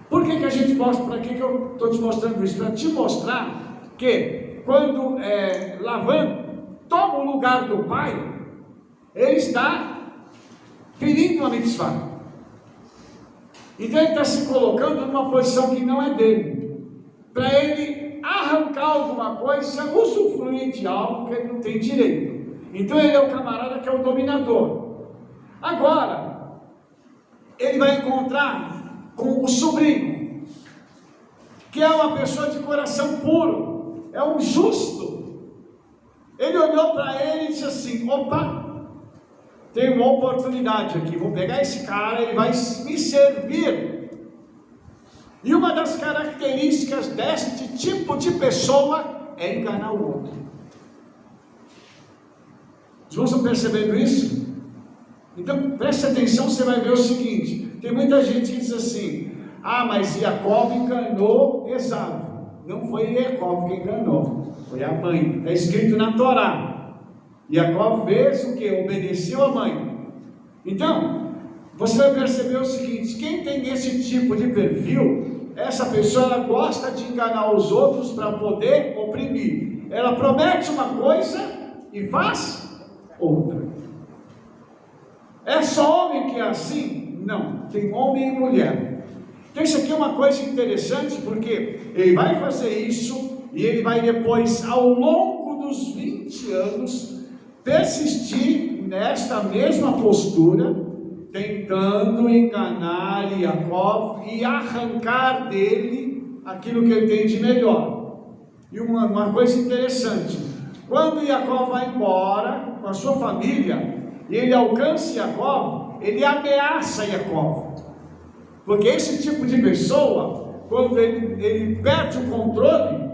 Por que a gente mostra? Para que eu estou te mostrando isso? Para te mostrar que quando Lavão toma o lugar do pai, ele está ferindo a mitzvah. Então ele está se colocando numa posição que não é dele, para ele arrancar alguma coisa, usufruir de algo que ele não tem direito. Então ele é o camarada que é o dominador. Agora, ele vai encontrar com o sobrinho, que é uma pessoa de coração puro, é um justo. Ele olhou para ele e disse assim: opa, tem uma oportunidade aqui, vou pegar esse cara, ele vai me servir. E uma das características deste tipo de pessoa é enganar o outro. Os irmãos estão percebendo isso? Então, preste atenção, você vai ver o seguinte, tem muita gente que diz assim, mas Jacó enganou Esaú. Não foi Jacó que enganou, foi a mãe, está escrito na Torá. Jacó fez o que? Obedeceu a mãe. Então, você vai perceber o seguinte, quem tem esse tipo de perfil, essa pessoa ela gosta de enganar os outros para poder oprimir. Ela promete uma coisa e faz outra. É só homem que é assim? Não, tem homem e mulher. Então isso aqui é uma coisa interessante, porque ele vai fazer isso e ele vai depois, ao longo dos 20 anos, persistir nesta mesma postura, tentando enganar Jacó e arrancar dele aquilo que ele tem de melhor. E uma coisa interessante, quando Jacó vai embora com a sua família, e ele alcança Jacó, ele ameaça Jacó. Porque esse tipo de pessoa, quando ele perde o controle,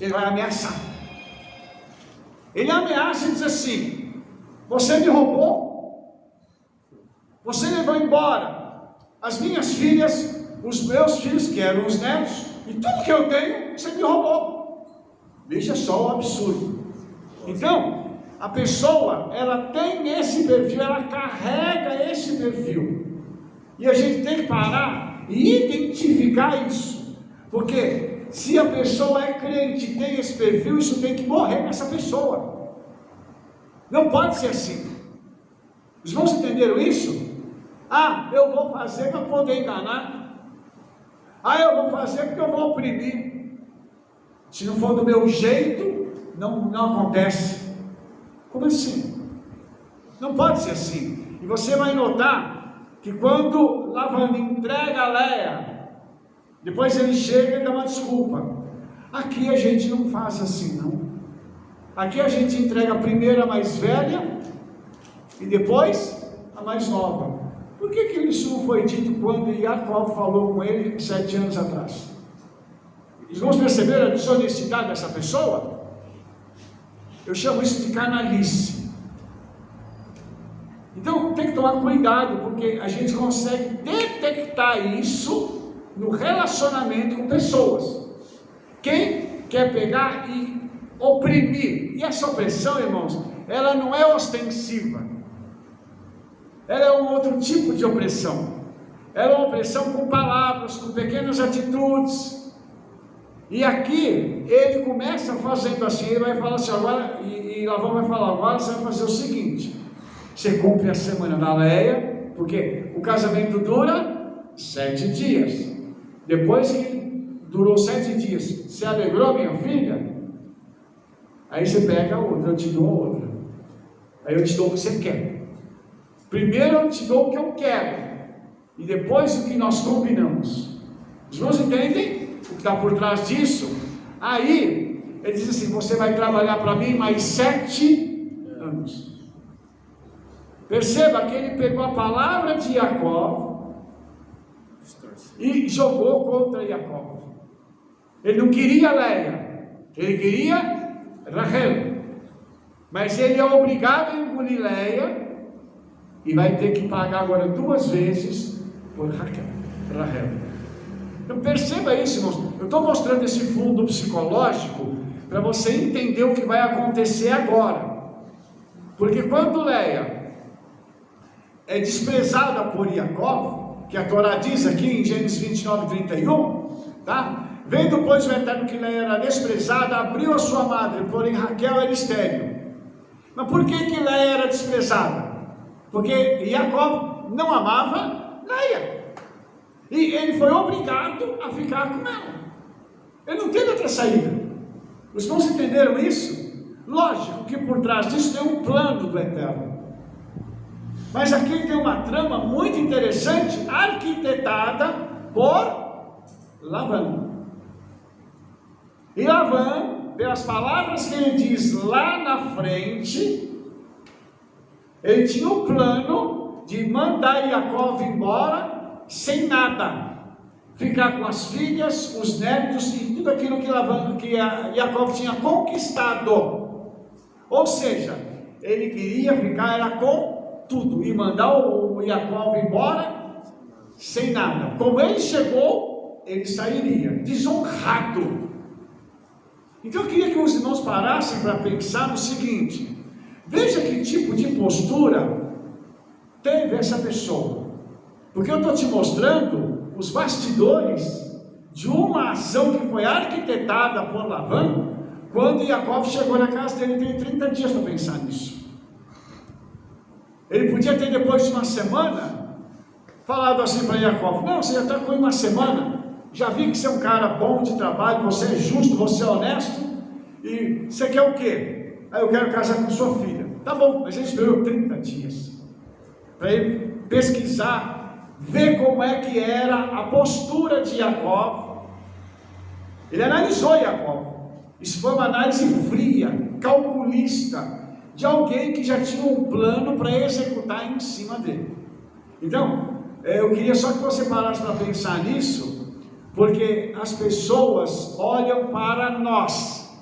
ele vai ameaçar. Ele ameaça e diz assim, você me roubou, você levou embora as minhas filhas, os meus filhos, que eram os netos, e tudo que eu tenho, você me roubou. Veja só o absurdo. Então, a pessoa, ela tem esse perfil, ela carrega esse perfil. E a gente tem que parar e identificar isso. Porque se a pessoa é crente e tem esse perfil, isso tem que morrer nessa pessoa. Não pode ser assim. Os irmãos entenderam isso? Eu vou fazer para poder enganar. Eu vou fazer porque eu vou oprimir. Se não for do meu jeito, não acontece. Como assim? Não pode ser assim. E você vai notar que quando Labão entrega a Léia, depois ele chega e dá uma desculpa. Aqui a gente não faz assim, não. Aqui a gente entrega primeiro a mais velha e depois a mais nova. Por que isso não foi dito quando Jacó falou com ele 7 anos atrás? Os irmãos perceberam a desonestidade dessa pessoa? Eu chamo isso de canalice. Então tem que tomar cuidado, porque a gente consegue detectar isso no relacionamento com pessoas. Quem quer pegar e oprimir, e essa opressão, irmãos, ela não é ostensiva, ela é um outro tipo de opressão. Ela é uma opressão com palavras, com pequenas atitudes. E aqui ele começa fazendo assim, ele vai falar assim agora, e Labão vai falar, agora você vai fazer o seguinte, você cumpre a semana da Léia, porque o casamento dura 7 dias, depois que durou 7 dias, você alegrou minha filha? Aí você pega a outra, eu te dou a outra, aí eu te dou o que você quer. Primeiro eu te dou o que eu quero, e depois o que nós combinamos. Os irmãos entendem o que está por trás disso? Aí ele diz assim, você vai trabalhar para mim mais 7 anos. Perceba que ele pegou a palavra de Jacó e jogou contra Jacó. Ele não queria Léia, ele queria Rachel, mas ele é obrigado a engolir Léia e vai ter que pagar agora 2 vezes por Rachel. Então perceba isso, irmãos. Eu estou mostrando esse fundo psicológico para você entender o que vai acontecer agora. Porque quando Léia é desprezada por Jacó, que a Torá diz aqui em Gênesis 29:31, tá? Vendo, pois, o Eterno que Léia era desprezada, abriu a sua madre, porém Raquel era estéril. Mas por que Léia era desprezada? Porque Jacó não amava Léia. E ele foi obrigado a ficar com ela. Ele não teve outra saída. Os irmãos entenderam isso? Lógico que por trás disso tem um plano do Eterno. Mas aqui tem uma trama muito interessante, arquitetada por Labão. E Labão, pelas palavras que ele diz lá na frente, ele tinha um plano de mandar Jacó embora sem nada, ficar com as filhas, os netos e tudo aquilo que Jacó tinha conquistado. Ou seja, ele queria ficar era com tudo e mandar o Jacó embora sem nada. Como ele chegou, ele sairia desonrado. Então eu queria que os irmãos parassem para pensar no seguinte: veja que tipo de postura teve essa pessoa, porque eu estou te mostrando os bastidores de uma ação que foi arquitetada por Labão, quando Jacó chegou na casa dele. Tem 30 dias para pensar nisso. Ele podia ter, depois de uma semana, falado assim para Jacó: não, você já está com uma semana, já vi que você é um cara bom de trabalho, você é justo, você é honesto, e você quer o quê? Aí eu quero casar com sua filha. Tá bom, mas ele esperou 30 dias para ele pesquisar, ver como é que era a postura de Jacó. Ele analisou Jacó. Isso foi uma análise fria, calculista, de alguém que já tinha um plano para executar em cima dele. Então, eu queria só que você parasse para pensar nisso, porque as pessoas olham para nós,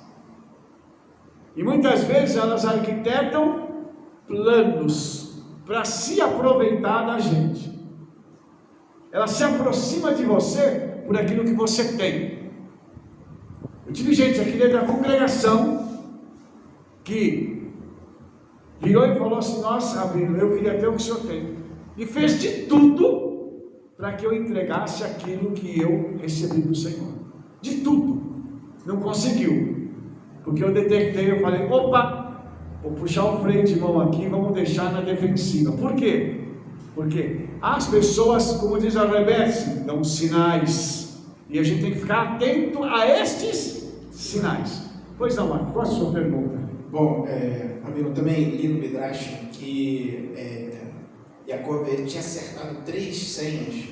e muitas vezes elas arquitetam planos para se aproveitar da gente. Ela se aproxima de você por aquilo que você tem. Eu tive gente aqui dentro da congregação que virou e falou assim: nossa, Abino, eu queria ter o que o senhor tem, e fez de tudo para que eu entregasse aquilo que eu recebi do Senhor. De tudo. Não conseguiu, porque eu detectei, eu falei: opa, vou puxar o freio de mão aqui, vamos deixar na defensiva. Por quê? Porque as pessoas, como diz a Rebece, dão sinais, e a gente tem que ficar atento a estes sinais. Pois não, Marcos, qual a sua pergunta? Bom, eu também li no Midrash que Jacó tinha acertado 3 senhas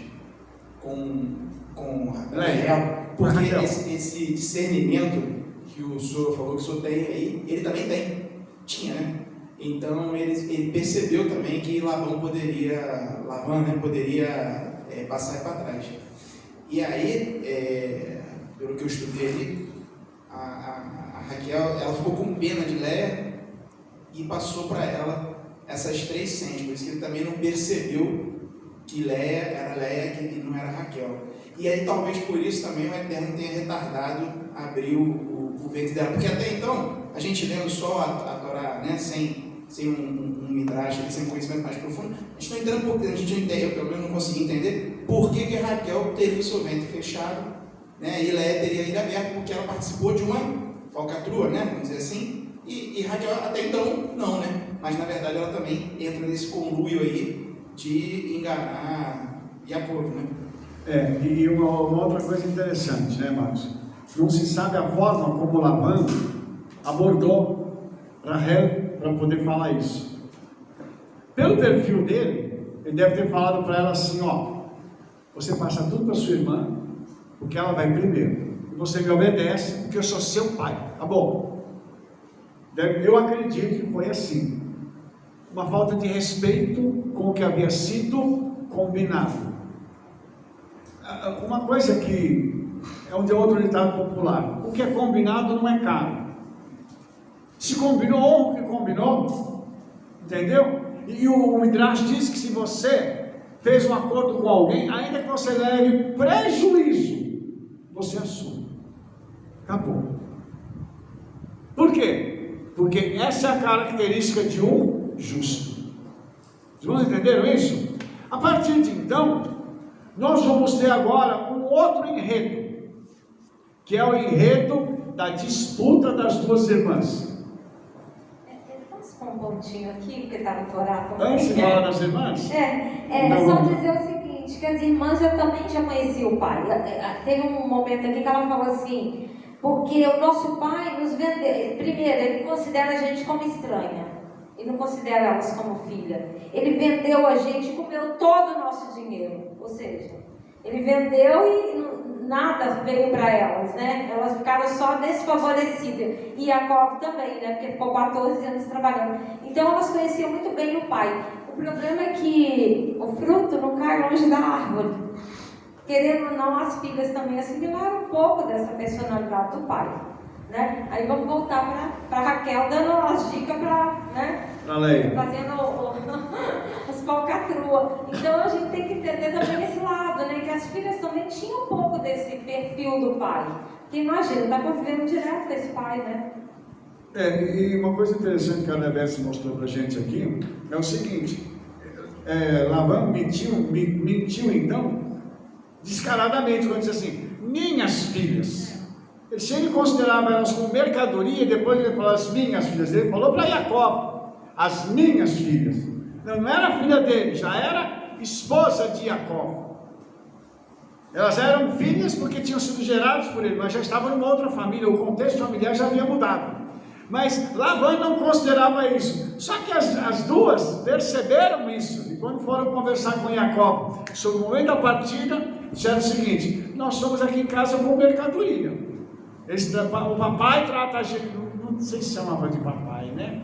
com Raquel, porque esse discernimento que o senhor falou que o senhor tem aí, ele também tinha, né? Então ele percebeu também que Labão poderia passar para trás. E aí, pelo que eu estudei ali, a Raquel, ela ficou com pena de Léia e passou para ela essas 3 senhas. Por isso que ele também não percebeu que Léia era Léia e não era Raquel. E aí talvez por isso também o Eterno tenha retardado abrir o ventre dela, porque até então a gente lendo só a Torá, né, sem um midrash, sem conhecimento mais profundo, a gente não entende porque a gente não entende, eu pelo menos não consegui entender por que Raquel teria o seu ventre fechado, né, e Léia teria ido aberto, porque ela participou de uma falcatrua, né, vamos dizer assim, e Raquel até então não, né, mas na verdade ela também entra nesse conluio aí de enganar Jacó, né. E uma outra coisa interessante, né, Marcos? Não se sabe a forma como Labão abordou Rahel para poder falar isso. Pelo perfil dele, ele deve ter falado para ela assim: ó, você passa tudo para sua irmã, porque ela vai primeiro, e você me obedece, porque eu sou seu pai, tá bom? Eu acredito que foi assim, uma falta de respeito com o que havia sido combinado. Uma coisa que é um de outro ditado popular: o que é combinado não é caro. Se combinou, honra o que combinou, entendeu? E o Midrash diz que se você fez um acordo com alguém, ainda que você leve prejuízo, você assume. Acabou. Por quê? Porque essa é a característica de um justo. Os irmãos entenderam isso? A partir de então, nós vamos ter agora um outro enredo, que é o enredo da disputa das duas irmãs. Posso pôr um pontinho aqui, porque está no Torá também? Antes de falar das irmãs? Só dizer o seguinte, que as irmãs também já conheciam o pai. Teve um momento aqui que ela falou assim: porque o nosso pai nos vendeu. Primeiro, ele considera a gente como estranha, ele não considera elas como filha. Ele vendeu a gente e comeu todo o nosso dinheiro. Ou seja, ele vendeu e nada veio para elas, né? Elas ficaram só desfavorecidas. E Jacó também, né? Porque ficou 14 anos trabalhando. Então elas conheciam muito bem o pai. O problema é que o fruto não cai longe da árvore. Querendo ou não, as filhas também assimilaram um pouco dessa personalidade do pai. né? Aí vamos voltar para Raquel dando as dicas para, né? Para Leia. Fazendo os falcatrua. Então a gente tem que entender também esse lado, né? Que as filhas também tinham um pouco desse perfil do pai. Porque imagina, está convivendo direto com esse pai, né? E uma coisa interessante que a Neves mostrou para a gente aqui é o seguinte: Labão mentiu então descaradamente quando disse assim, minhas filhas. Se ele considerava elas como mercadoria, depois ele falou as minhas filhas, ele falou para Jacó, as minhas filhas. Não era filha dele, já era esposa de Jacó. Elas eram filhas porque tinham sido geradas por ele, mas já estavam em uma outra família, o contexto familiar já havia mudado. Mas Labão não considerava isso. Só que as duas perceberam isso. E quando foram conversar com Jacó sobre o momento da partida, disseram o seguinte: nós somos aqui em casa com mercadoria. O papai trata a gente, não sei se chamava de papai, né?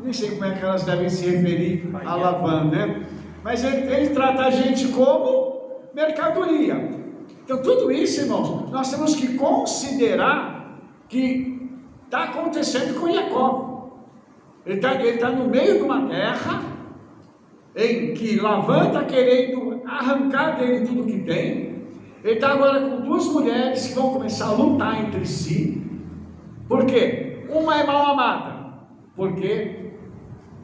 Nem sei como é que elas devem se referir a Labão, né? Mas ele trata a gente como mercadoria. Então tudo isso, irmãos, nós temos que considerar que está acontecendo com Jacó. Ele está no meio de uma guerra em que Labão está querendo arrancar dele tudo que tem. Ele está agora com duas mulheres que vão começar a lutar entre si. Por quê? Uma é mal amada, porque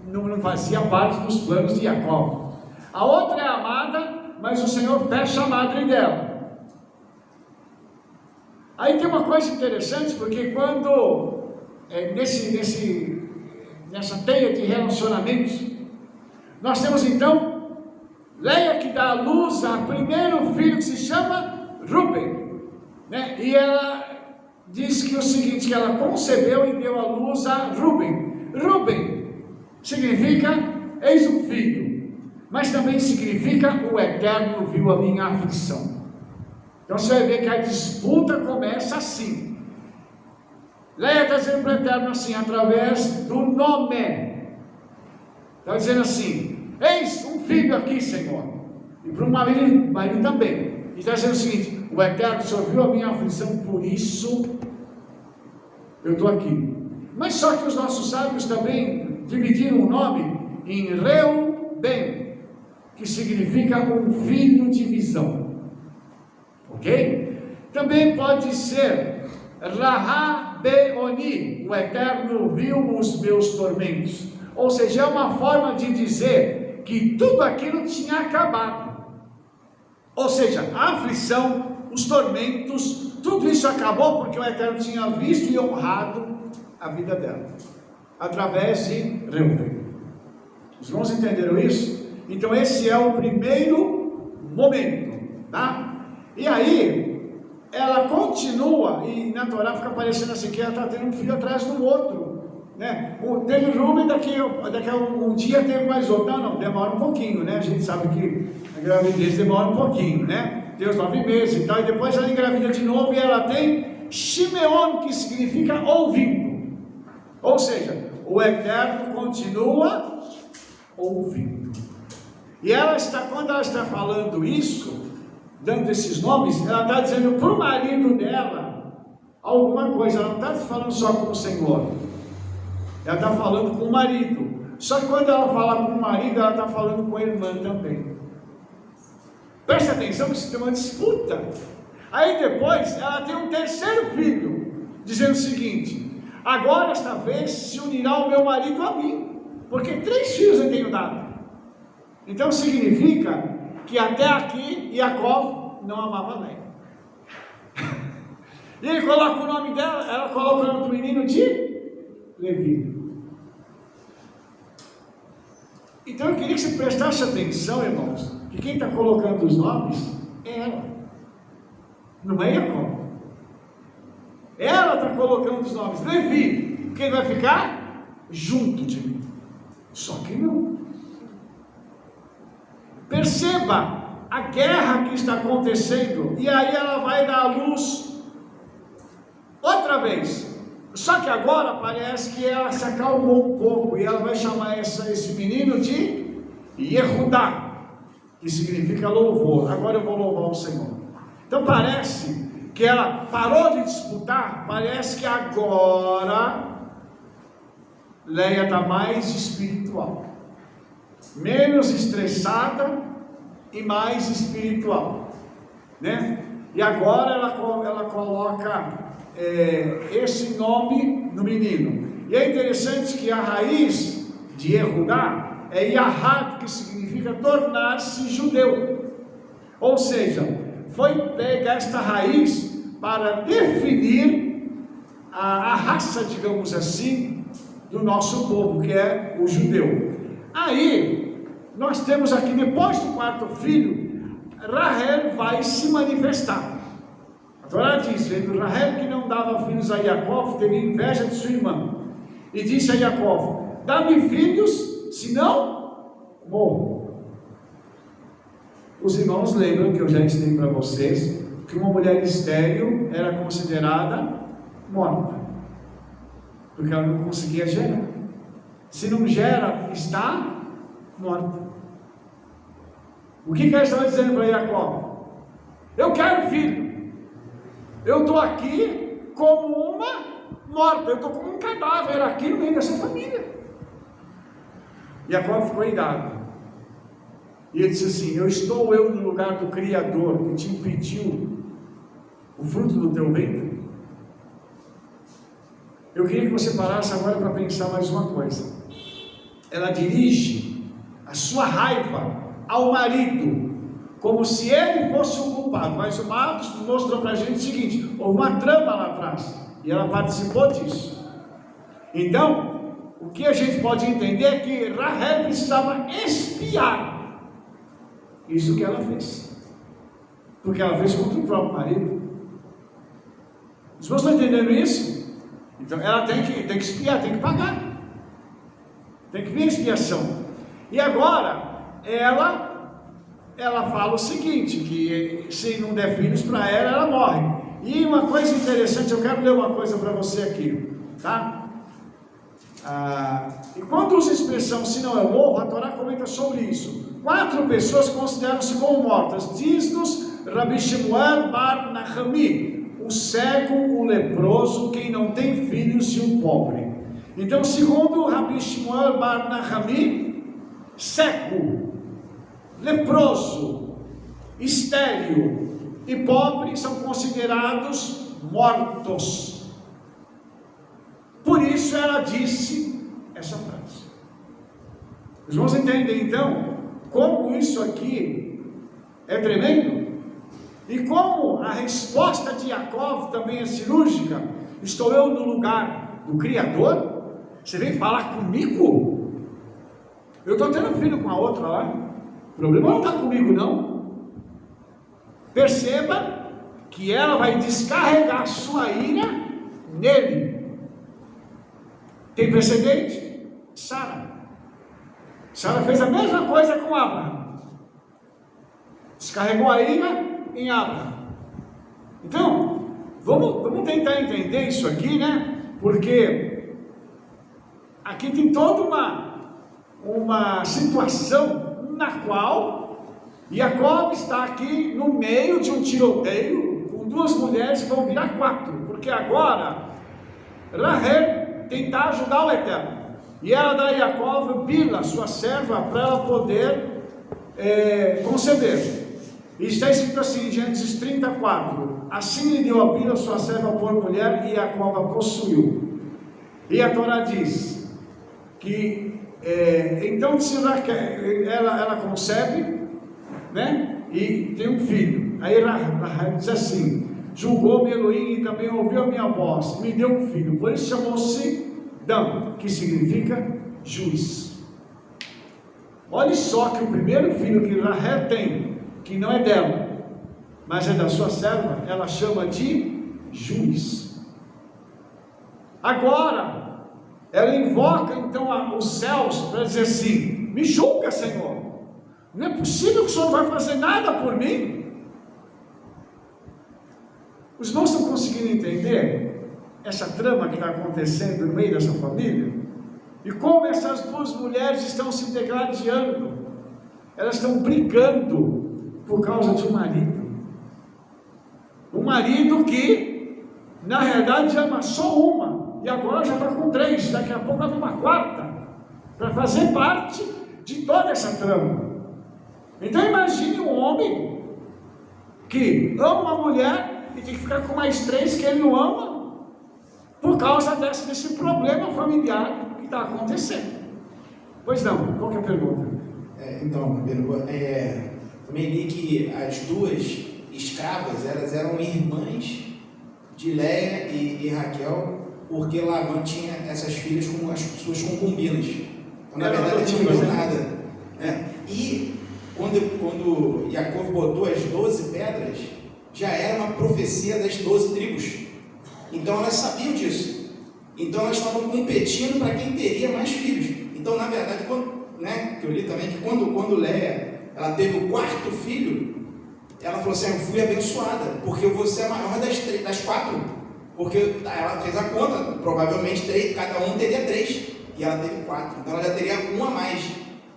não fazia parte dos planos de Jacó. A outra é amada, mas o Senhor fecha a madre dela. Aí tem uma coisa interessante, porque quando nessa teia de relacionamentos, nós temos então Leia, que dá à luz a primeiro filho, que se chama Ruben, né? E ela diz que o seguinte, que ela concebeu e deu à luz a Ruben. Ruben significa eis um filho, mas também significa o Eterno viu a minha aflição. Então você vai ver que a disputa começa assim. Leia está dizendo para o Eterno assim, através do nome. Está dizendo assim, eis um filho aqui, Senhor. E para o marido também. E está dizendo o seguinte, o Eterno, o Senhor viu a minha aflição, por isso eu estou aqui. Mas só que os nossos sábios também dividiram o nome em Reuben, que significa um filho de visão. Ok? Também pode ser Rahabeoni, o Eterno viu os meus tormentos. Ou seja, é uma forma de dizer que tudo aquilo tinha acabado. Ou seja, a aflição, os tormentos, tudo isso acabou porque o Eterno tinha visto e honrado a vida dela, através de Reuben. Os irmãos entenderam isso? Então esse é o primeiro momento, tá? E aí, ela continua, e na Torá fica parecendo assim, que ela está tendo um filho atrás do outro, né? Teve Ruben, daqui a um dia teve mais outro. Não, demora um pouquinho, né? A gente sabe que a gravidez demora um pouquinho, né? Tem os 9 meses e tal, e depois ela engravida de novo e ela tem Shimeon, que significa ouvindo. Ou seja, o Eterno continua ouvindo. E quando ela está falando isso, dando esses nomes, ela está dizendo para o marido dela alguma coisa. Ela não está falando só com o Senhor, ela está falando com o marido. Só que quando ela fala com o marido, ela está falando com a irmã também. Preste atenção que isso tem uma disputa. Aí depois ela tem um terceiro filho, dizendo o seguinte: agora esta vez se unirá o meu marido a mim, porque 3 filhos eu tenho dado. Então significa que até aqui Jacó não amava Leia. E ele coloca o nome dela, ela coloca o nome do menino de Levi. Então eu queria que você prestasse atenção, irmãos, que quem está colocando os nomes é ela, não é Jacó. Ela está colocando os nomes. Levi, porque ele vai ficar junto de mim. Só que não. Perceba a guerra que está acontecendo, e aí ela vai dar à luz outra vez. Só que agora parece que ela se acalmou um pouco, e ela vai chamar esse menino de Yehudá, que significa louvor. Agora eu vou louvar o Senhor. Então parece que ela parou de disputar, parece que agora Leia está mais espiritual, menos estressada e mais espiritual, né? E agora ela coloca esse nome no menino. E é interessante que a raiz de Yehudá é Yahat, que significa tornar-se judeu. Ou seja, foi pega esta raiz para definir a raça, digamos assim, do nosso povo, que é o judeu. Aí, nós temos aqui, depois do quarto filho, Rahel vai se manifestar. A Torá diz, vendo Rahel que não dava filhos a Jacó, teve inveja de sua irmã, e disse a Jacó: dá-me filhos, senão morro. Os irmãos lembram que eu já ensinei para vocês que uma mulher estéril era considerada morta, porque ela não conseguia gerar. Se não gera, está morta. O que ela estava dizendo para Jacó? Eu quero filho. Eu estou aqui como uma morta, eu estou como um cadáver aqui no meio dessa família. Jacó ficou irado. E ele disse assim: estou eu no lugar do Criador que te impediu o fruto do teu ventre? Eu queria que você parasse agora para pensar mais uma coisa. Ela dirige a sua raiva ao marido, como se ele fosse o culpado. Mas o Marcos mostrou para a gente o seguinte: houve uma trama lá atrás, e ela participou disso. Então, o que a gente pode entender é que Rahel precisava espiar isso que ela fez, porque ela fez contra o próprio marido. Os irmãos estão entendendo isso? Então ela tem que espiar, tem que pagar, tem que vir a expiação. E agora ela fala o seguinte, que se não der filhos para ela morre. E uma coisa interessante, eu quero ler uma coisa para você aqui, tá? E quando usa a expressão se não eu morro, a Torá comenta sobre isso. 4 pessoas consideram-se como mortas. Diz-nos Rabi Shemuel bar Nahami: o cego, o leproso, quem não tem filhos e o pobre. Então, segundo Rabi Shemuel bar Nahami, cego, leproso, estéril e pobre são considerados mortos. Por isso ela disse essa frase. Os irmãos entendem então como isso aqui é tremendo? E como a resposta de Jacó também é cirúrgica. Estou eu no lugar do Criador? Você vem falar comigo? Eu estou tendo filho com a outra lá. O problema não está comigo não. Perceba que ela vai descarregar a sua ira nele. Tem precedente? Sara fez a mesma coisa com Abraão. Descarregou a ira em Abraão. Então, vamos tentar entender isso aqui, né? Porque aqui tem toda uma situação na qual Jacó está aqui no meio de um tiroteio com 2 mulheres que vão virar 4, porque agora Rahel tentar ajudar o Eterno, e ela dá a Jacó Bila, sua serva, para ela poder conceber. E está escrito assim em Gênesis 34: assim lhe deu a Bila, sua serva, por mulher, e Jacó a possuiu. E a Torá diz que então ela concebe, né? E tem um filho. Aí Rahel diz assim: julgou-me Elohim e também ouviu a minha voz, me deu um filho. Por isso chamou-se Dan, que significa juiz. Olha só que o primeiro filho que Rahel tem, que não é dela, mas é da sua serva, ela chama de juiz. Agora, ela invoca então os céus para dizer assim: me julga, Senhor, não é possível que o Senhor não vai fazer nada por mim. Os irmãos estão conseguindo entender essa trama que está acontecendo no meio dessa família? E como essas 2 mulheres estão se degradando, elas estão brigando por causa de um marido. Um marido que, na realidade, ama só uma, e agora já está com 3, daqui a pouco vai uma 4, para fazer parte de toda essa trama. Então imagine um homem que ama uma mulher e tem que ficar com mais 3 que ele não ama, por causa desse problema familiar que está acontecendo. Pois não, qual que é a pergunta? Então, também li que as 2 escravas, elas eram irmãs de Léia e Raquel, porque Labão tinha essas filhas com as suas concubinas. Então, na verdade, não tinha nada. E quando Jacó botou as 12 pedras, já era uma profecia das 12 tribos. Então elas sabiam disso. Então elas estavam competindo para quem teria mais filhos. Então, na verdade, que eu li também, que quando Léia ela teve o 4º filho, ela falou assim: eu fui abençoada, porque eu vou ser a maior das 4. Porque ela fez a conta, provavelmente cada um teria 3, e ela teve 4. Então ela já teria 1 a mais.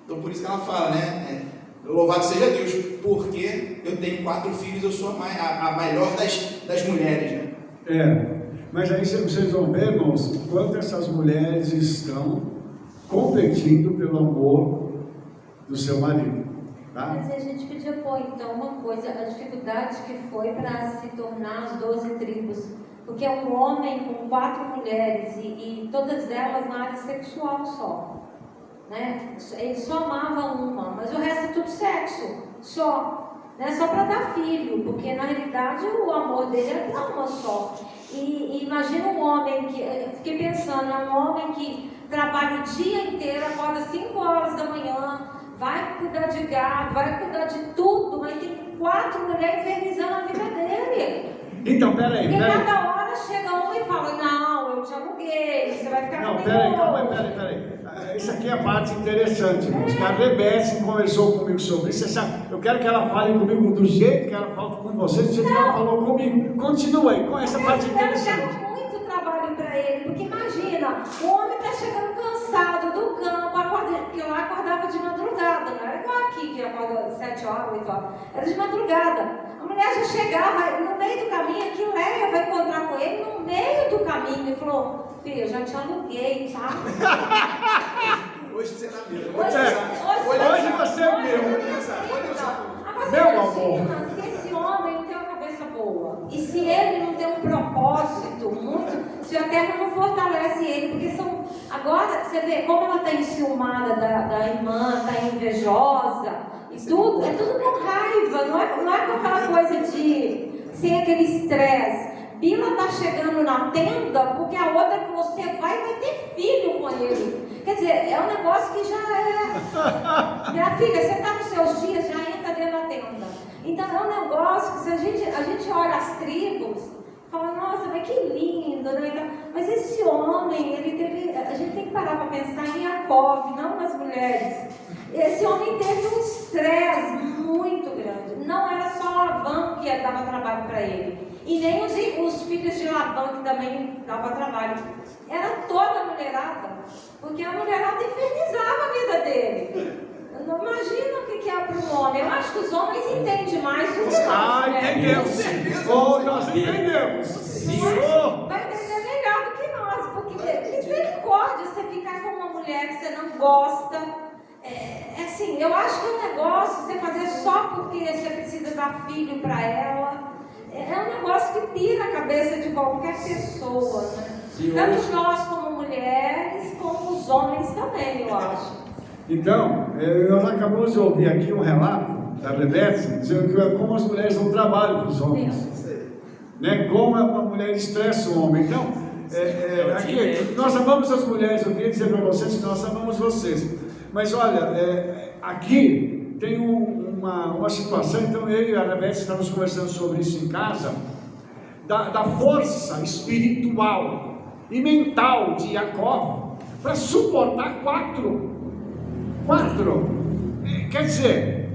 Então por isso que ela fala, né? Louvado seja Deus, porque eu tenho 4 filhos, eu sou a maior das mulheres, né? Mas aí vocês vão ver, irmãos, o quanto essas mulheres estão competindo pelo amor do seu marido, tá? Mas a gente podia pôr então uma coisa, a dificuldade que foi para se tornar as 12 tribos, porque é um homem com 4 mulheres e todas elas na área sexual só, né? Ele só amava uma, mas o resto é tudo sexo, só, né? Só para dar filho, porque na realidade o amor dele é para uma só. E imagina um homem que, eu fiquei pensando, é um homem que trabalha o dia inteiro, acorda 5 horas da manhã, vai cuidar de gado, vai cuidar de tudo, mas tem 4 mulheres infernizando a vida dele. Então, peraí. Porque cada hora chega uma e fala: não, eu te aluguei, você vai ficar comigo. Não, peraí. Isso aqui é a parte interessante, irmãos, que a Rebeca conversou comigo sobre isso. Você sabe, eu quero que ela fale comigo do jeito que ela fala com vocês, do jeito que ela falou comigo. Continua aí, com essa parte interessante. Eu quero muito trabalho para ele, porque imagina, o homem está chegando cansado do campo, porque lá acordava de madrugada, não era igual aqui, que acorda 7 horas, 8 horas, era de madrugada. A mulher já chegava no meio do caminho, aqui Léia vai encontrar com ele no meio do caminho, e falou: filha, eu já te aluguei, tá? Hoje você tá mesmo. Hoje você é meu. Meu amor. Se esse homem não tem uma cabeça boa, e se ele não tem um propósito muito, se a terra não fortalece ele, porque são. Agora, você vê como ela está enciumada da irmã, está invejosa, e tudo, é tudo com raiva, não é com aquela coisa de sem aquele estresse. Bila está chegando na tenda porque a outra falou: você vai ter filho com ele. Quer dizer, é um negócio que já é. Minha filha, você está nos seus dias, já entra dentro da tenda. Então é um negócio que, se a gente olha as tribos, fala: nossa, mas que lindo, né? Mas esse homem, a gente tem que parar para pensar em Jacó, não nas mulheres. Esse homem teve um estresse muito grande. Não era só Labão que dava trabalho para ele, e nem os filhos de Labão, que também dava trabalho. Era toda a mulherada, porque a mulherada infernizava a vida dele. Não imagina o que é para um homem. Eu acho que os homens entendem mais do que nós. Entendemos. Nós entendemos. Vai entender melhor do que nós, porque misericórdia você ficar com uma mulher que você não gosta. Assim, eu acho que é um negócio você fazer só porque você precisa dar filho para ela. É um negócio que pira a cabeça de qualquer pessoa, né? Tanto nós como mulheres, como os homens também, eu acho. Então, nós acabamos de ouvir aqui um relato da Rebeca, dizendo que como as mulheres não trabalham para os homens, né? Como a mulher estressa o homem. Então, aqui, nós amamos as mulheres, eu queria dizer para vocês que nós amamos vocês. Mas olha, aqui tem uma situação, então eu e a Rebeca estamos conversando sobre isso em casa, da força espiritual e mental de Jacó para suportar 4. Quer dizer,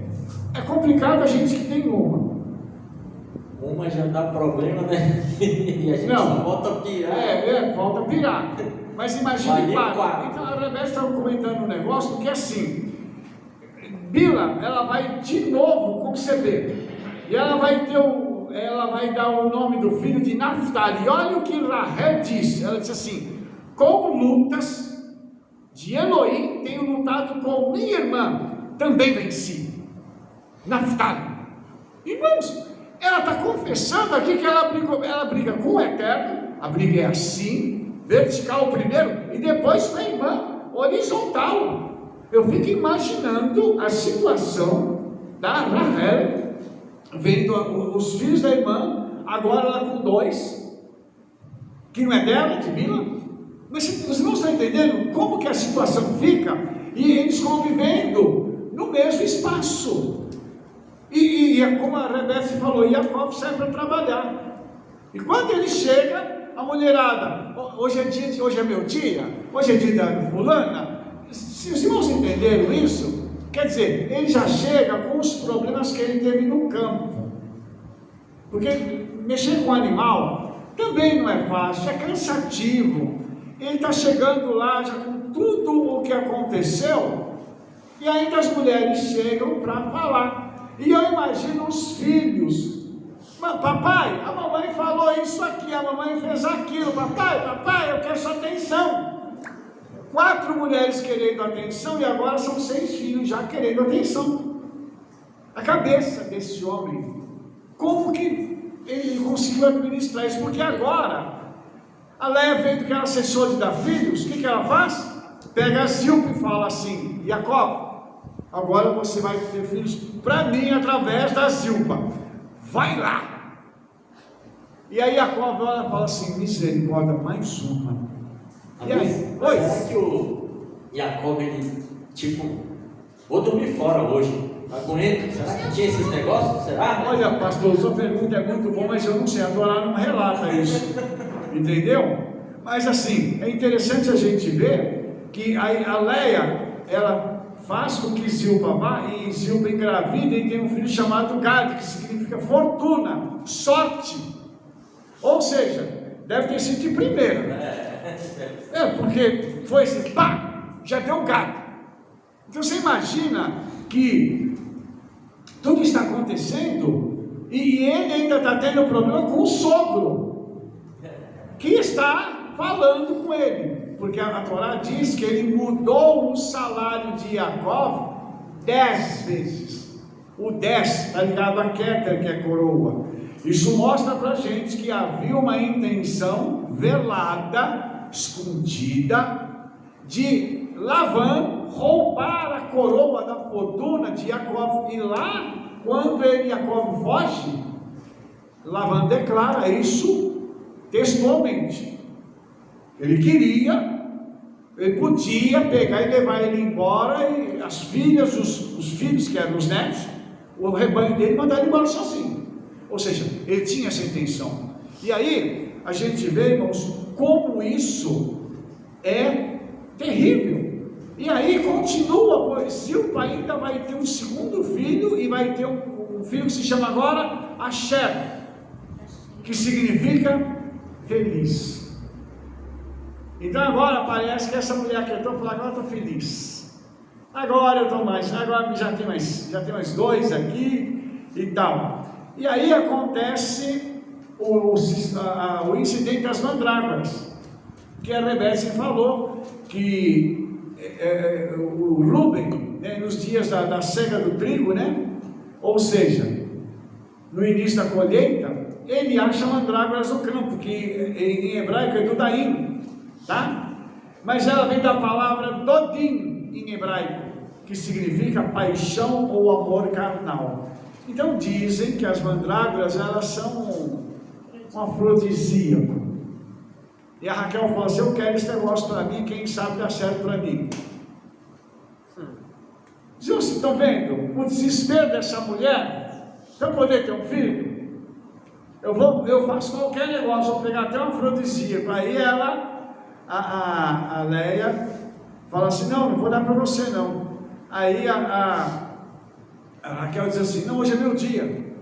é complicado a gente que tem uma. Uma já dá problema, né? E a gente só volta a pirar. Volta a pirar. Mas imagine 4. Então a Rebeca estava comentando um negócio que é assim: Bila, ela vai de novo conceber. E ela vai ter ela vai dar o nome do filho de Naftali. Olha o que Rahel disse. Ela disse assim: com lutas de Elohim tenho lutado com minha irmã, também venci. Naftali. Irmãos, ela está confessando aqui que ela briga com o Eterno. A briga é assim, vertical primeiro, e depois com a irmã, horizontal. Eu fico imaginando a situação da Rahel, vendo os filhos da irmã, agora ela com 2, que não é dela, de Bila. Mas vocês não estão entendendo como que a situação fica? E eles convivendo no mesmo espaço. E como a Rebeca falou, Jacob sai para trabalhar. E quando ele chega, a mulherada, hoje é meu dia, hoje é dia da fulana. Se os irmãos entenderam isso, quer dizer, ele já chega com os problemas que ele teve no campo. Porque mexer com animal também não é fácil, é cansativo. Ele está chegando lá já com tudo o que aconteceu, e ainda as mulheres chegam para falar. E eu imagino os filhos: papai, a mamãe falou isso aqui, a mamãe fez aquilo, papai, eu quero sua atenção. 4 mulheres querendo atenção, e agora são 6 filhos já querendo atenção. A cabeça desse homem, como que ele conseguiu administrar isso? Porque agora a Leia, vendo que era assessora de dar filhos, o que ela faz? Pega a Zilpa e fala assim: Jacob, agora você vai ter filhos para mim através da Zilpa, vai lá. E aí Jacob olha e fala assim: misericórdia, mais uma. E aí? Oi? Será que o Jacob, ele, tipo, vou dormir fora hoje, aguento? Será que tinha esses negócios? Será? Olha, pastor, sua pergunta é muito boa, mas eu não sei, a Torá não relata isso, entendeu? Mas assim, é interessante a gente ver que a Leia, ela faz com que Zilpa vá, e Zilpa engravida e tem um filho chamado Gad, que significa fortuna, sorte. Ou seja, deve ter sido de primeira. Porque foi assim, pá, já deu Gad. Então você imagina que tudo está acontecendo e ele ainda está tendo problema com o sogro, que está falando com ele, porque a Torá diz que ele mudou o salário de Jacó 10 vezes. O 10 está ligado a Keter, que é coroa. Isso mostra para a gente que havia uma intenção velada, escondida, de Labã roubar a coroa da fortuna de Jacó. E lá, quando Jacó foge, Labã declara isso textualmente. Ele podia pegar e levar ele embora, e as filhas, os filhos que eram os netos, o rebanho dele, mandar ele embora sozinho. Ou seja, ele tinha essa intenção. E aí a gente vê, irmãos, como isso é terrível. E aí continua, pois Zilpa ainda vai ter um segundo filho, e vai ter um filho que se chama agora Asher, que significa feliz. Então agora parece que essa mulher que eu estou falando, agora eu estou feliz. Agora eu estou mais, agora já tem mais 2 aqui e tal. E aí acontece o incidente das mandrágoras, que a Rebeca falou que o Rúben, né, nos dias da cega do trigo, né, ou seja, no início da colheita, ele acha mandrágoras no campo, que em hebraico é Dudaim, tá? Mas ela vem da palavra Dodim em hebraico, que significa paixão ou amor carnal. Então dizem que as mandrágoras, elas são um afrodisíaco. E a Raquel falou assim: eu quero esse negócio para mim, quem sabe dá certo para mim. Vocês estão vendo o desespero dessa mulher? Se eu poder ter um filho, eu faço qualquer negócio, vou pegar até um afrodisíaco. Aí ela, a Leia, fala assim: não vou dar para você não. Aí a Raquel diz assim: não, hoje é meu dia,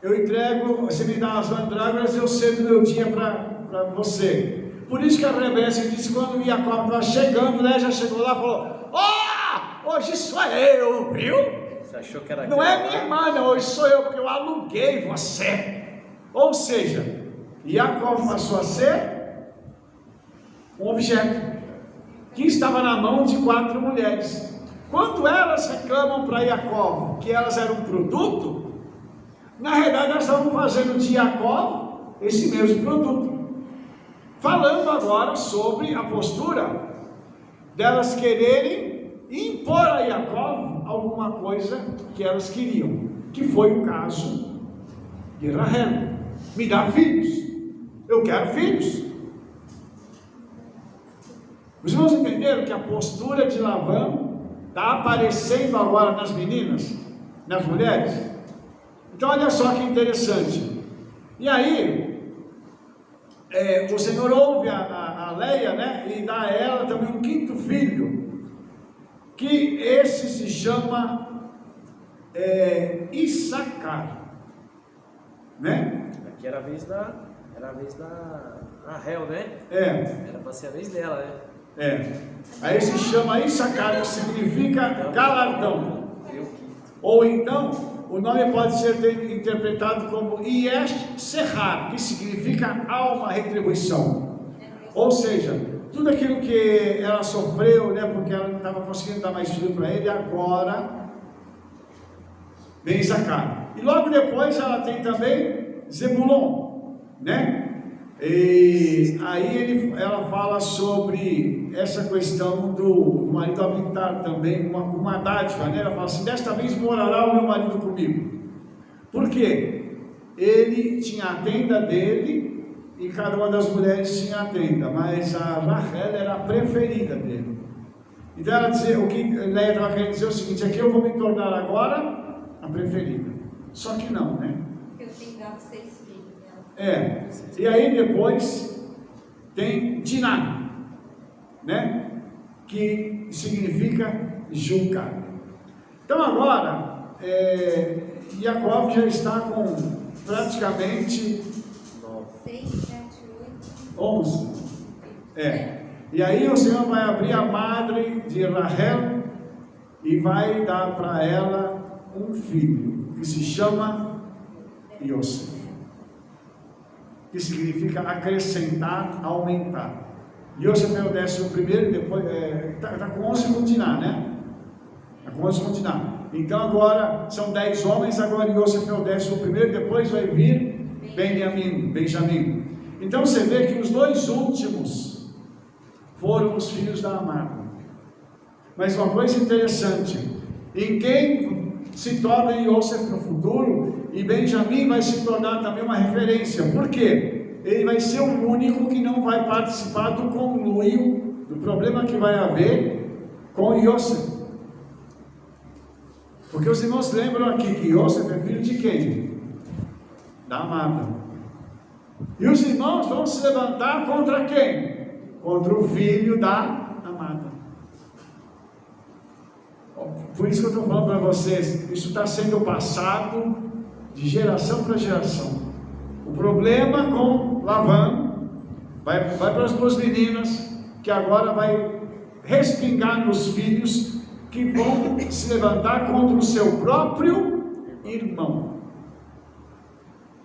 eu entrego, você me dá as mandrágoras, eu cedo meu dia para você. Por isso que a Rebeca disse, quando o Jacó estava chegando, né, já chegou lá e falou: hoje sou eu, viu? Você achou que era Não é aquela minha lá? irmã, não, hoje sou eu, porque eu aluguei você. Ou seja, Jacó passou a ser um objeto que estava na mão de 4 mulheres. Quando elas reclamam para Jacó que elas eram um produto, na realidade elas estavam fazendo de Jacó esse mesmo produto. Falando agora sobre a postura delas quererem impor a Jacó alguma coisa que elas queriam, que foi o caso de Rahel. Me dá filhos, eu quero filhos. Os irmãos entenderam que a postura de Labão está aparecendo agora nas meninas, nas mulheres? Então olha só que interessante. E aí, o Senhor ouve a Leia, né, e dá a ela também um 5º filho, que esse se chama Issacar, né? Aqui era a vez da Rahel, né? Era para ser a vez dela, né? Aí se chama Issacar, que significa galardão. Eu que... Ou então, o nome pode ser interpretado como Yesh Serrar, que significa alma, retribuição. Ou seja, tudo aquilo que ela sofreu, né, porque ela não estava conseguindo dar mais filho para ele, agora vem Issacar. E logo depois ela tem também Zebulon, né? E aí ela fala sobre essa questão do marido habitar também uma dádiva, né? Ela fala assim: desta vez morará o meu marido comigo. Por quê? Ele tinha a tenda dele e cada uma das mulheres tinha a tenda, mas a Rahel era a preferida dele. Então ela dizia, o que Leia estava querendo dizer é o seguinte: aqui eu vou me tornar agora a preferida. Só que não, né? Eu tenho dado 6 filhos. E aí depois tem Diná, né? Que significa julgar. Então agora, Jacó já está com praticamente 6, 7, 8. 11. E aí o Senhor vai abrir a madre de Rahel e vai dar para ela um filho, que se chama Yosef, que significa acrescentar, aumentar. Yosef é o 11º, depois está com 11 com Diná, né? Está com 11 com Diná. Então agora são 10 homens, agora Yosef é o 11º, depois vai vir Benjamim. Então você vê que os 2 últimos foram os filhos da amada. Mas uma coisa interessante, em quem se torna Yosef no futuro, e Benjamim vai se tornar também uma referência. Por quê? Ele vai ser o único que não vai participar do conluio, do problema que vai haver com Yosef. Porque os irmãos lembram aqui que Yosef é filho de quem? Da amada. E os irmãos vão se levantar contra quem? Contra o filho da amada. Por isso que eu estou falando para vocês, isso está sendo passado de geração para geração. O problema com Labão vai para as 2 meninas, que agora vai respingar nos filhos, que vão se levantar contra o seu próprio irmão.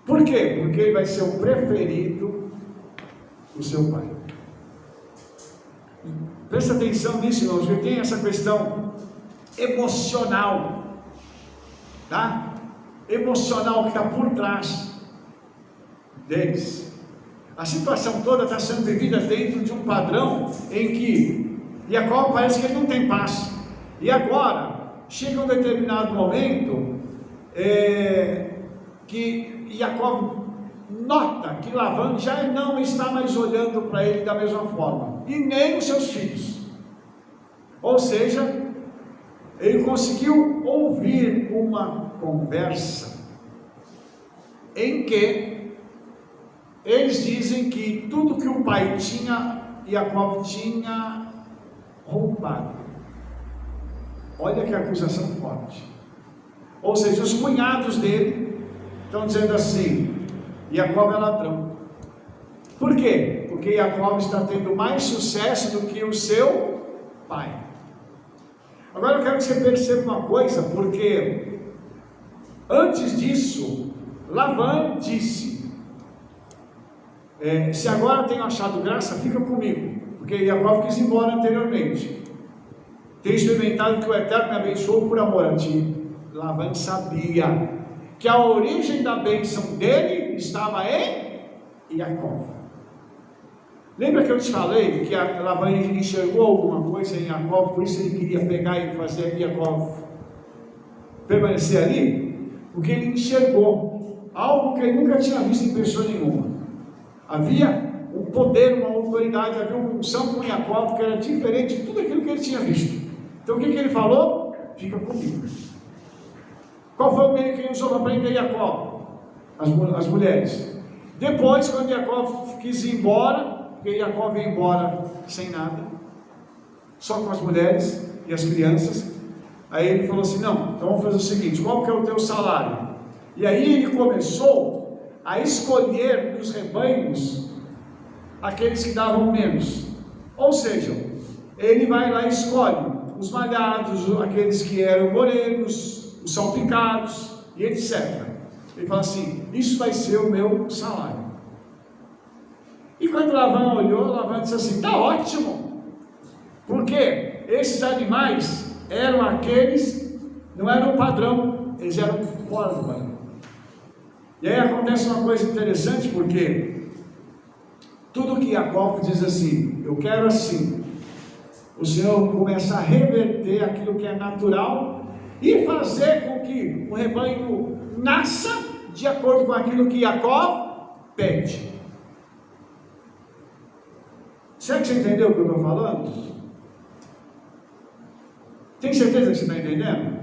Por quê? Porque ele vai ser o preferido do seu pai. Presta atenção nisso, irmãos, porque tem essa questão emocional, tá? Emocional que está por trás deles. A situação toda está sendo vivida dentro de um padrão em que Jacó parece que ele não tem paz. E agora chega um determinado momento que Jacó nota que Labão já não está mais olhando para ele da mesma forma, e nem os seus filhos. Ou seja, ele conseguiu ouvir uma conversa em que eles dizem que tudo que o pai tinha, Jacó tinha roubado. Olha que acusação forte. Ou seja, os cunhados dele estão dizendo assim: Jacó é ladrão. Por quê? Porque Jacó está tendo mais sucesso do que o seu pai. Agora eu quero que você perceba uma coisa, porque antes disso, Labão disse: se agora tenho achado graça, fica comigo, porque Jacó quis ir embora anteriormente. Tenho experimentado que o Eterno me abençoou por amor a ti. Labão sabia que a origem da bênção dele estava em Jacó. Lembra que eu te falei que Labão enxergou alguma coisa em Jacó, por isso ele queria pegar e fazer Jacó permanecer ali? Porque ele enxergou algo que ele nunca tinha visto em pessoa nenhuma. Havia um poder, uma autoridade, havia uma unção com Jacó que era diferente de tudo aquilo que ele tinha visto. Então o que ele falou? Fica comigo. Qual foi o meio que ele usou para prender Jacó? As mulheres. Depois, quando Jacó quis ir embora, porque Jacó veio embora sem nada, só com as mulheres e as crianças, aí ele falou assim: não, então vamos fazer o seguinte, qual que é o teu salário? E aí ele começou a escolher dos rebanhos aqueles que davam menos, ou seja, ele vai lá e escolhe os malhados, aqueles que eram morenos, os salpicados e etc. Ele fala assim: isso vai ser o meu salário. E quando Labão olhou, Labão disse assim: está ótimo, porque esses animais eram aqueles, não eram o padrão, eles eram fora do padrão. E aí acontece uma coisa interessante, porque tudo que Jacó diz assim: eu quero assim, o Senhor começa a reverter aquilo que é natural e fazer com que o rebanho nasça de acordo com aquilo que Jacó pede. Será que você entendeu o que eu estou falando? Tem certeza que você está entendendo?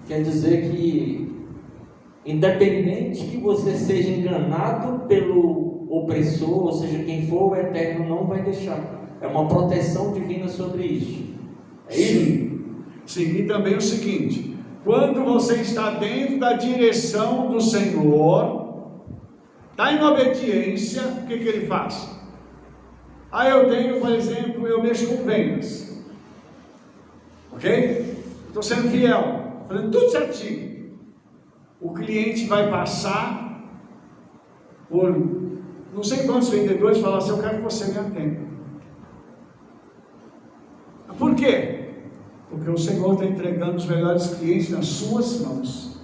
Quer dizer que, independente que você seja enganado pelo opressor, ou seja, quem for, o Eterno não vai deixar. É uma proteção divina sobre isso. É isso? Sim. Sim, e também o seguinte: quando você está dentro da direção do Senhor, está em obediência, o que ele faz? Eu tenho, por exemplo, eu mexo com vendas, ok? Estou sendo fiel, fazendo tudo certinho. O cliente vai passar por não sei quantos vendedores e falar assim: eu quero que você me atenda. Por quê? Porque o Senhor está entregando os melhores clientes nas suas mãos.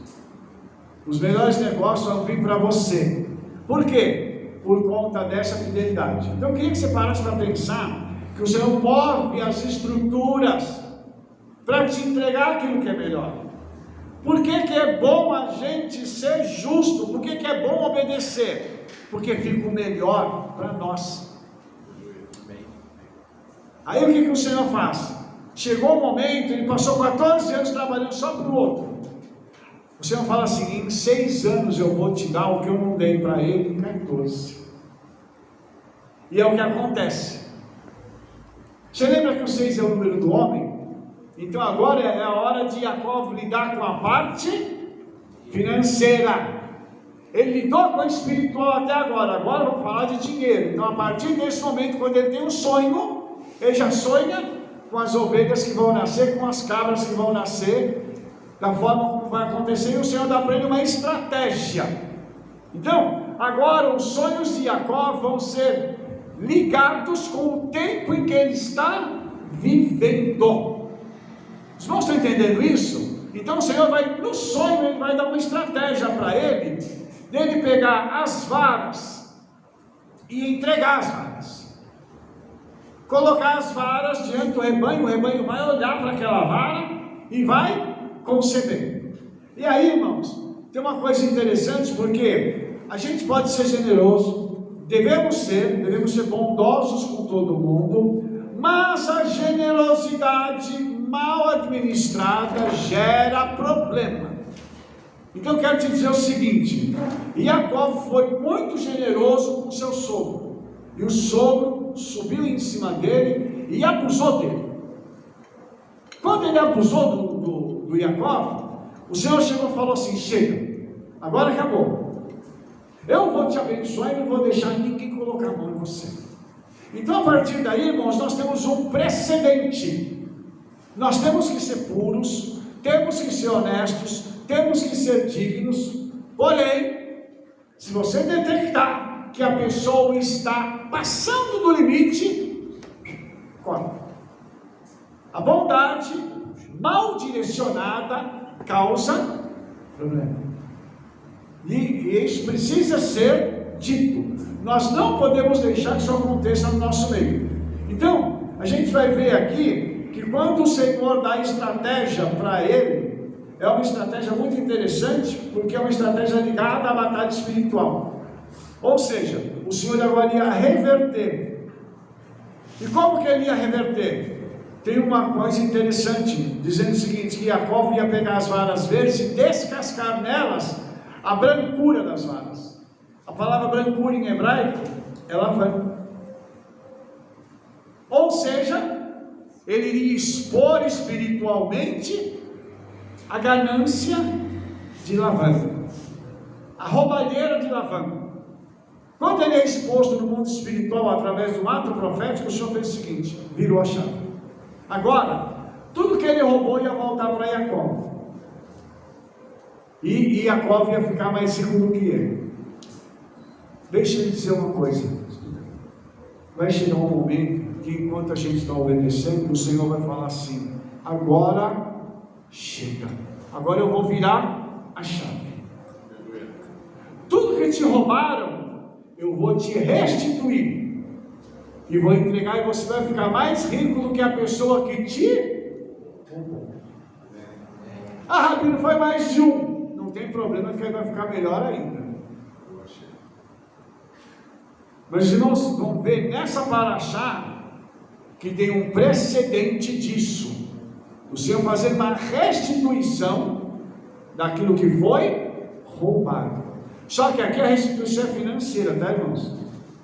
Os melhores negócios vão vir para você. Por quê? Por conta dessa fidelidade. Então eu queria que você parasse para pensar que o Senhor move as estruturas para te entregar aquilo que é melhor. Por que é bom a gente ser justo? Por que é bom obedecer? Porque fica o melhor para nós. Aí o que o Senhor faz? Chegou o momento, ele passou 14 anos trabalhando só para o outro. O Senhor fala assim: em 6 anos eu vou te dar o que eu não dei para ele em 14. E é o que acontece. Você lembra que o 6 é o número do homem? Então agora é a hora de Jacó lidar com a parte financeira. Ele lidou com o espiritual até agora. Agora vamos falar de dinheiro. Então a partir desse momento, quando ele tem um sonho, ele já sonha com as ovelhas que vão nascer, com as cabras que vão nascer, da forma como vai acontecer, e o Senhor dá para ele uma estratégia. Então, agora os sonhos de Jacó vão ser ligados com o tempo em que ele está vivendo. Os irmãos estão entendendo isso? Então o Senhor vai, no sonho, ele vai dar uma estratégia para ele, dele pegar as varas e entregar as varas, colocar as varas diante do rebanho, o rebanho vai olhar para aquela vara e vai conceber. E aí, irmãos, tem uma coisa interessante, porque a gente pode ser generoso, devemos ser bondosos com todo mundo, mas a generosidade mal administrada gera problema. Então eu quero te dizer o seguinte: Jacó foi muito generoso com seu sogro, e o sogro subiu em cima dele e abusou dele. Quando ele abusou do Jacó, o Senhor chegou e falou assim: chega, agora acabou, eu vou te abençoar e não vou deixar ninguém colocar a mão em você. Então a partir daí, irmãos, nós temos um precedente. Nós temos que ser puros, temos que ser honestos, temos que ser dignos. Porém, se você detectar que a pessoa está passando do limite, corta. A bondade mal direcionada causa problema. E isso precisa ser dito. Nós não podemos deixar que isso aconteça no nosso meio. Então, a gente vai ver aqui que quando o Senhor dá estratégia para ele, é uma estratégia muito interessante, porque é uma estratégia ligada à batalha espiritual. Ou seja, o Senhor agora ia reverter. E como que ele ia reverter? Tem uma coisa interessante, dizendo o seguinte, que Jacó ia pegar as varas verdes e descascar nelas a brancura das varas. A palavra brancura em hebraico, ela vai. Ou seja, ele iria expor espiritualmente a ganância de Labão, a roubalheira de Labão. Quando ele é exposto no mundo espiritual através do ato profético, o Senhor fez o seguinte, virou a chave. Agora, tudo que ele roubou ia voltar para Jacó. E Jacó ia ficar mais seguro que ele. Deixa eu dizer uma coisa. Vai chegar um momento que enquanto a gente está obedecendo, o Senhor vai falar assim, agora chega. Agora eu vou virar a chave. Tudo que te roubaram, eu vou te restituir. E vou entregar e você vai ficar mais rico do que a pessoa que te roubou. Ah, Rabino, foi mais de um. Não tem problema que ele vai ficar melhor ainda. Mas irmãos, vamos ver nessa paraxá que tem um precedente disso. O Senhor fazer uma restituição daquilo que foi roubado. Só que aqui a restituição é financeira, tá, irmãos?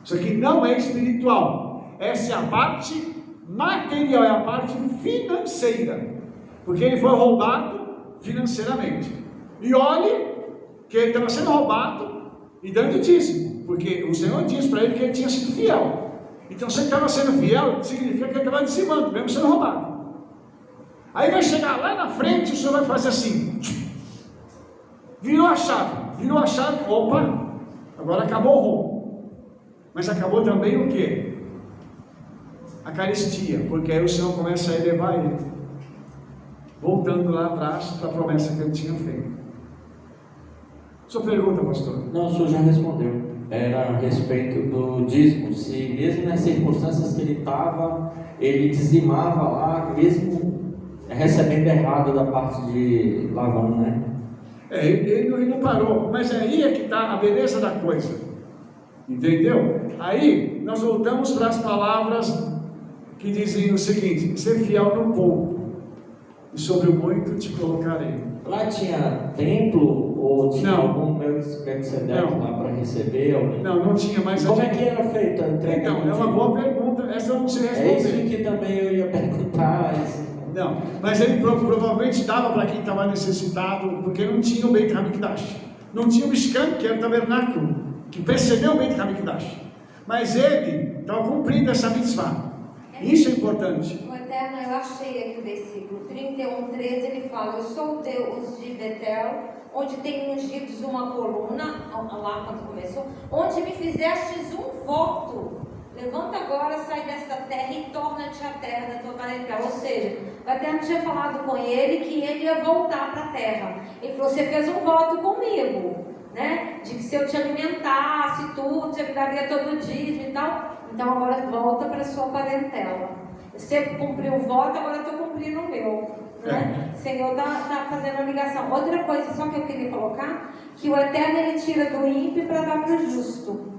Isso aqui não é espiritual. Essa é a parte material, é a parte financeira. Porque ele foi roubado financeiramente. E olhe que ele estava sendo roubado e dando dízimo. Porque o Senhor disse para ele que ele tinha sido fiel. Então, se ele estava sendo fiel, significa que ele estava dizimando, mesmo sendo roubado. Aí vai chegar lá na frente, o Senhor vai fazer assim. Virou a chave, opa, agora acabou o roubo. Mas acabou também o quê? A carestia, porque aí o Senhor começa a elevar ele. Voltando lá atrás para a promessa que ele tinha feito. Sua pergunta, pastor? Não, o senhor já respondeu. Era a respeito do dízimo. Se mesmo nas circunstâncias que ele estava, ele dizimava lá, mesmo recebendo errado da parte de Labão, né? Ele não parou. Mas aí é que está a beleza da coisa. Entendeu? Aí nós voltamos para as palavras que dizem o seguinte: ser fiel no pouco, e sobre o muito te colocarei. Lá tinha templo ou tinha algum Melquisedeque lá para receber alguém? Não tinha mais. Como é que era feita a entrega? Então, é uma boa pergunta, essa eu não sei responder. É isso que também eu ia perguntar. Não, mas ele provavelmente dava para quem estava necessitado, porque não tinha o Beit HaMikdash. Não tinha o Mishkan, que era o tabernáculo, que precedeu o Beit HaMikdash. Mas ele estava cumprindo essa mitzvah. Isso é importante. O Eterno, eu achei aqui o versículo 31:13, ele fala: eu sou o Deus de Betel, onde tem ungidos uma coluna, lá quando começou, onde me fizestes um voto. Levanta agora, sai desta terra e torna-te a terra da tua parentela. Ou seja, o Eterno tinha falado com ele que ele ia voltar para a terra. Ele falou: você fez um voto comigo, né? De que se eu te alimentasse tudo, você me daria todo dia e tal. Então agora volta para a sua parentela. Você cumpriu o voto, agora eu estou cumprindo o meu, né? O Senhor está fazendo a ligação. Outra coisa só que eu queria colocar, que o Eterno ele tira do ímpio para dar para o justo.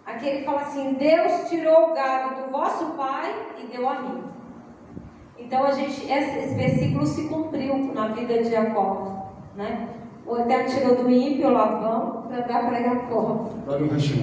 Aqui ele fala assim: Deus tirou o gado do vosso pai e deu a mim. Então esse versículo se cumpriu na vida de Jacó, né? O Eterno tirou do ímpio Labão para dar para Jacó.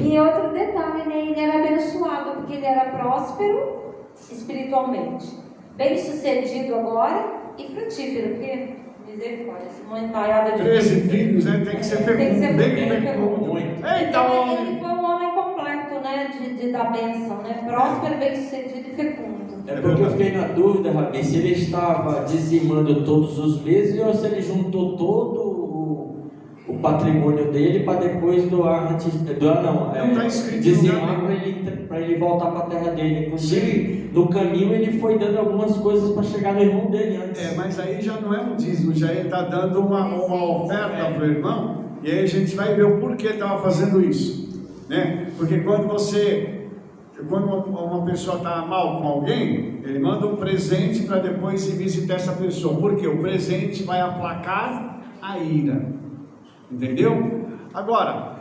E outro detalhe, né? Ele era abençoado porque ele era próspero espiritualmente, bem sucedido agora e frutífero, porque misericórdia, uma entalhada de 13 filhos, né? Tem que ser fecundo, bem fecundo. Então ele foi um homem completo, né? De dar bênção, né? Próspero, bem sucedido e fecundo. É porque eu fiquei na dúvida, Rabi, se ele estava dizimando todos os meses ou se ele juntou todo o patrimônio dele para depois doar antes. Doar não, Não está escrito dizimar para ele voltar para a terra dele. Inclusive, no caminho ele foi dando algumas coisas para chegar no irmão dele antes. Mas aí já não é um dízimo, já ele está dando uma oferta para o irmão, e aí a gente vai ver o porquê ele estava fazendo isso, né? Porque quando uma pessoa está mal com alguém, ele manda um presente para depois ir visitar essa pessoa, porque o presente vai aplacar a ira, entendeu? Agora,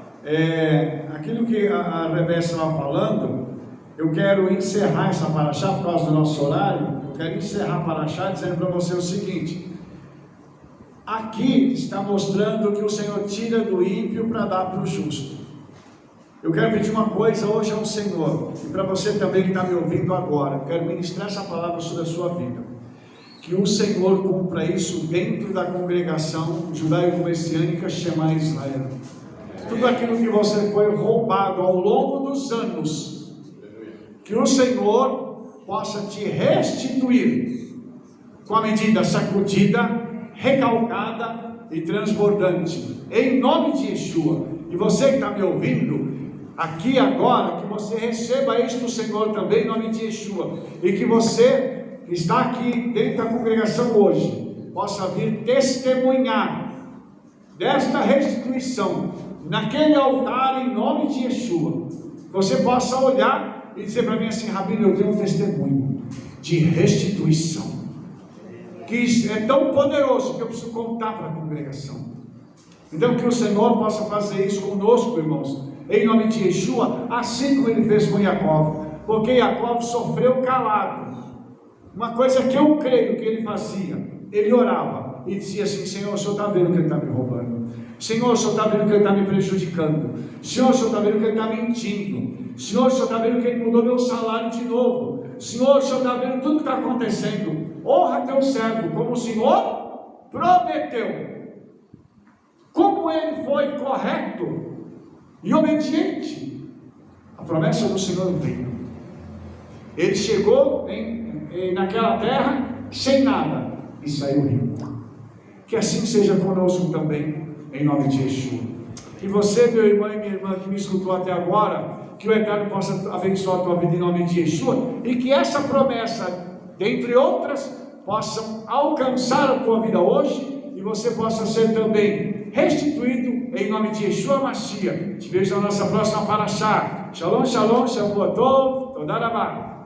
aquilo que a Rebeca estava falando, eu quero encerrar essa paraxá por causa do nosso horário. Eu quero encerrar a paraxá dizendo para você o seguinte: aqui está mostrando que o Senhor tira do ímpio para dar para o justo. Eu quero pedir uma coisa hoje ao Senhor, e para você também que está me ouvindo agora, eu quero ministrar essa palavra sobre a sua vida, que o Senhor cumpra isso dentro da congregação judaico-messiânica Shema Israel. Tudo aquilo que você foi roubado ao longo dos anos, que o Senhor possa te restituir com a medida sacudida, recalcada e transbordante, em nome de Yeshua. E você que está me ouvindo aqui agora, que você receba isso do Senhor também, em nome de Yeshua, e que você que está aqui dentro da congregação hoje possa vir testemunhar desta restituição naquele altar, em nome de Yeshua. Você possa olhar e dizer para mim assim: Rabino, eu tenho um testemunho de restituição que é tão poderoso que eu preciso contar para a congregação. Então que o Senhor possa fazer isso conosco, irmãos, em nome de Yeshua, assim como ele fez com Jacó, porque Jacó sofreu calado. Uma coisa que eu creio que ele fazia, ele orava e dizia assim: Senhor, o Senhor está vendo que ele está me roubando, Senhor, o Senhor está vendo que ele está me prejudicando, Senhor, o Senhor está vendo que ele está mentindo, Senhor, o Senhor está vendo que ele mudou meu salário de novo, Senhor, o Senhor está vendo tudo que está acontecendo. Honra teu servo como o Senhor prometeu. Como ele foi correto e obediente, a promessa do Senhor veio. Ele chegou naquela terra sem nada e saiu rico. Que assim seja conosco também, em nome de Yeshua. E você, meu irmão e minha irmã que me escutou até agora, que o Eterno possa abençoar a tua vida em nome de Yeshua, e que essa promessa, dentre outras, possam alcançar a tua vida hoje, e você possa ser também restituído em nome de Yeshua Mashiach. Te vejo na nossa próxima paraxá. Shalom, shalom, Shavuot Tov, Toda Rabá.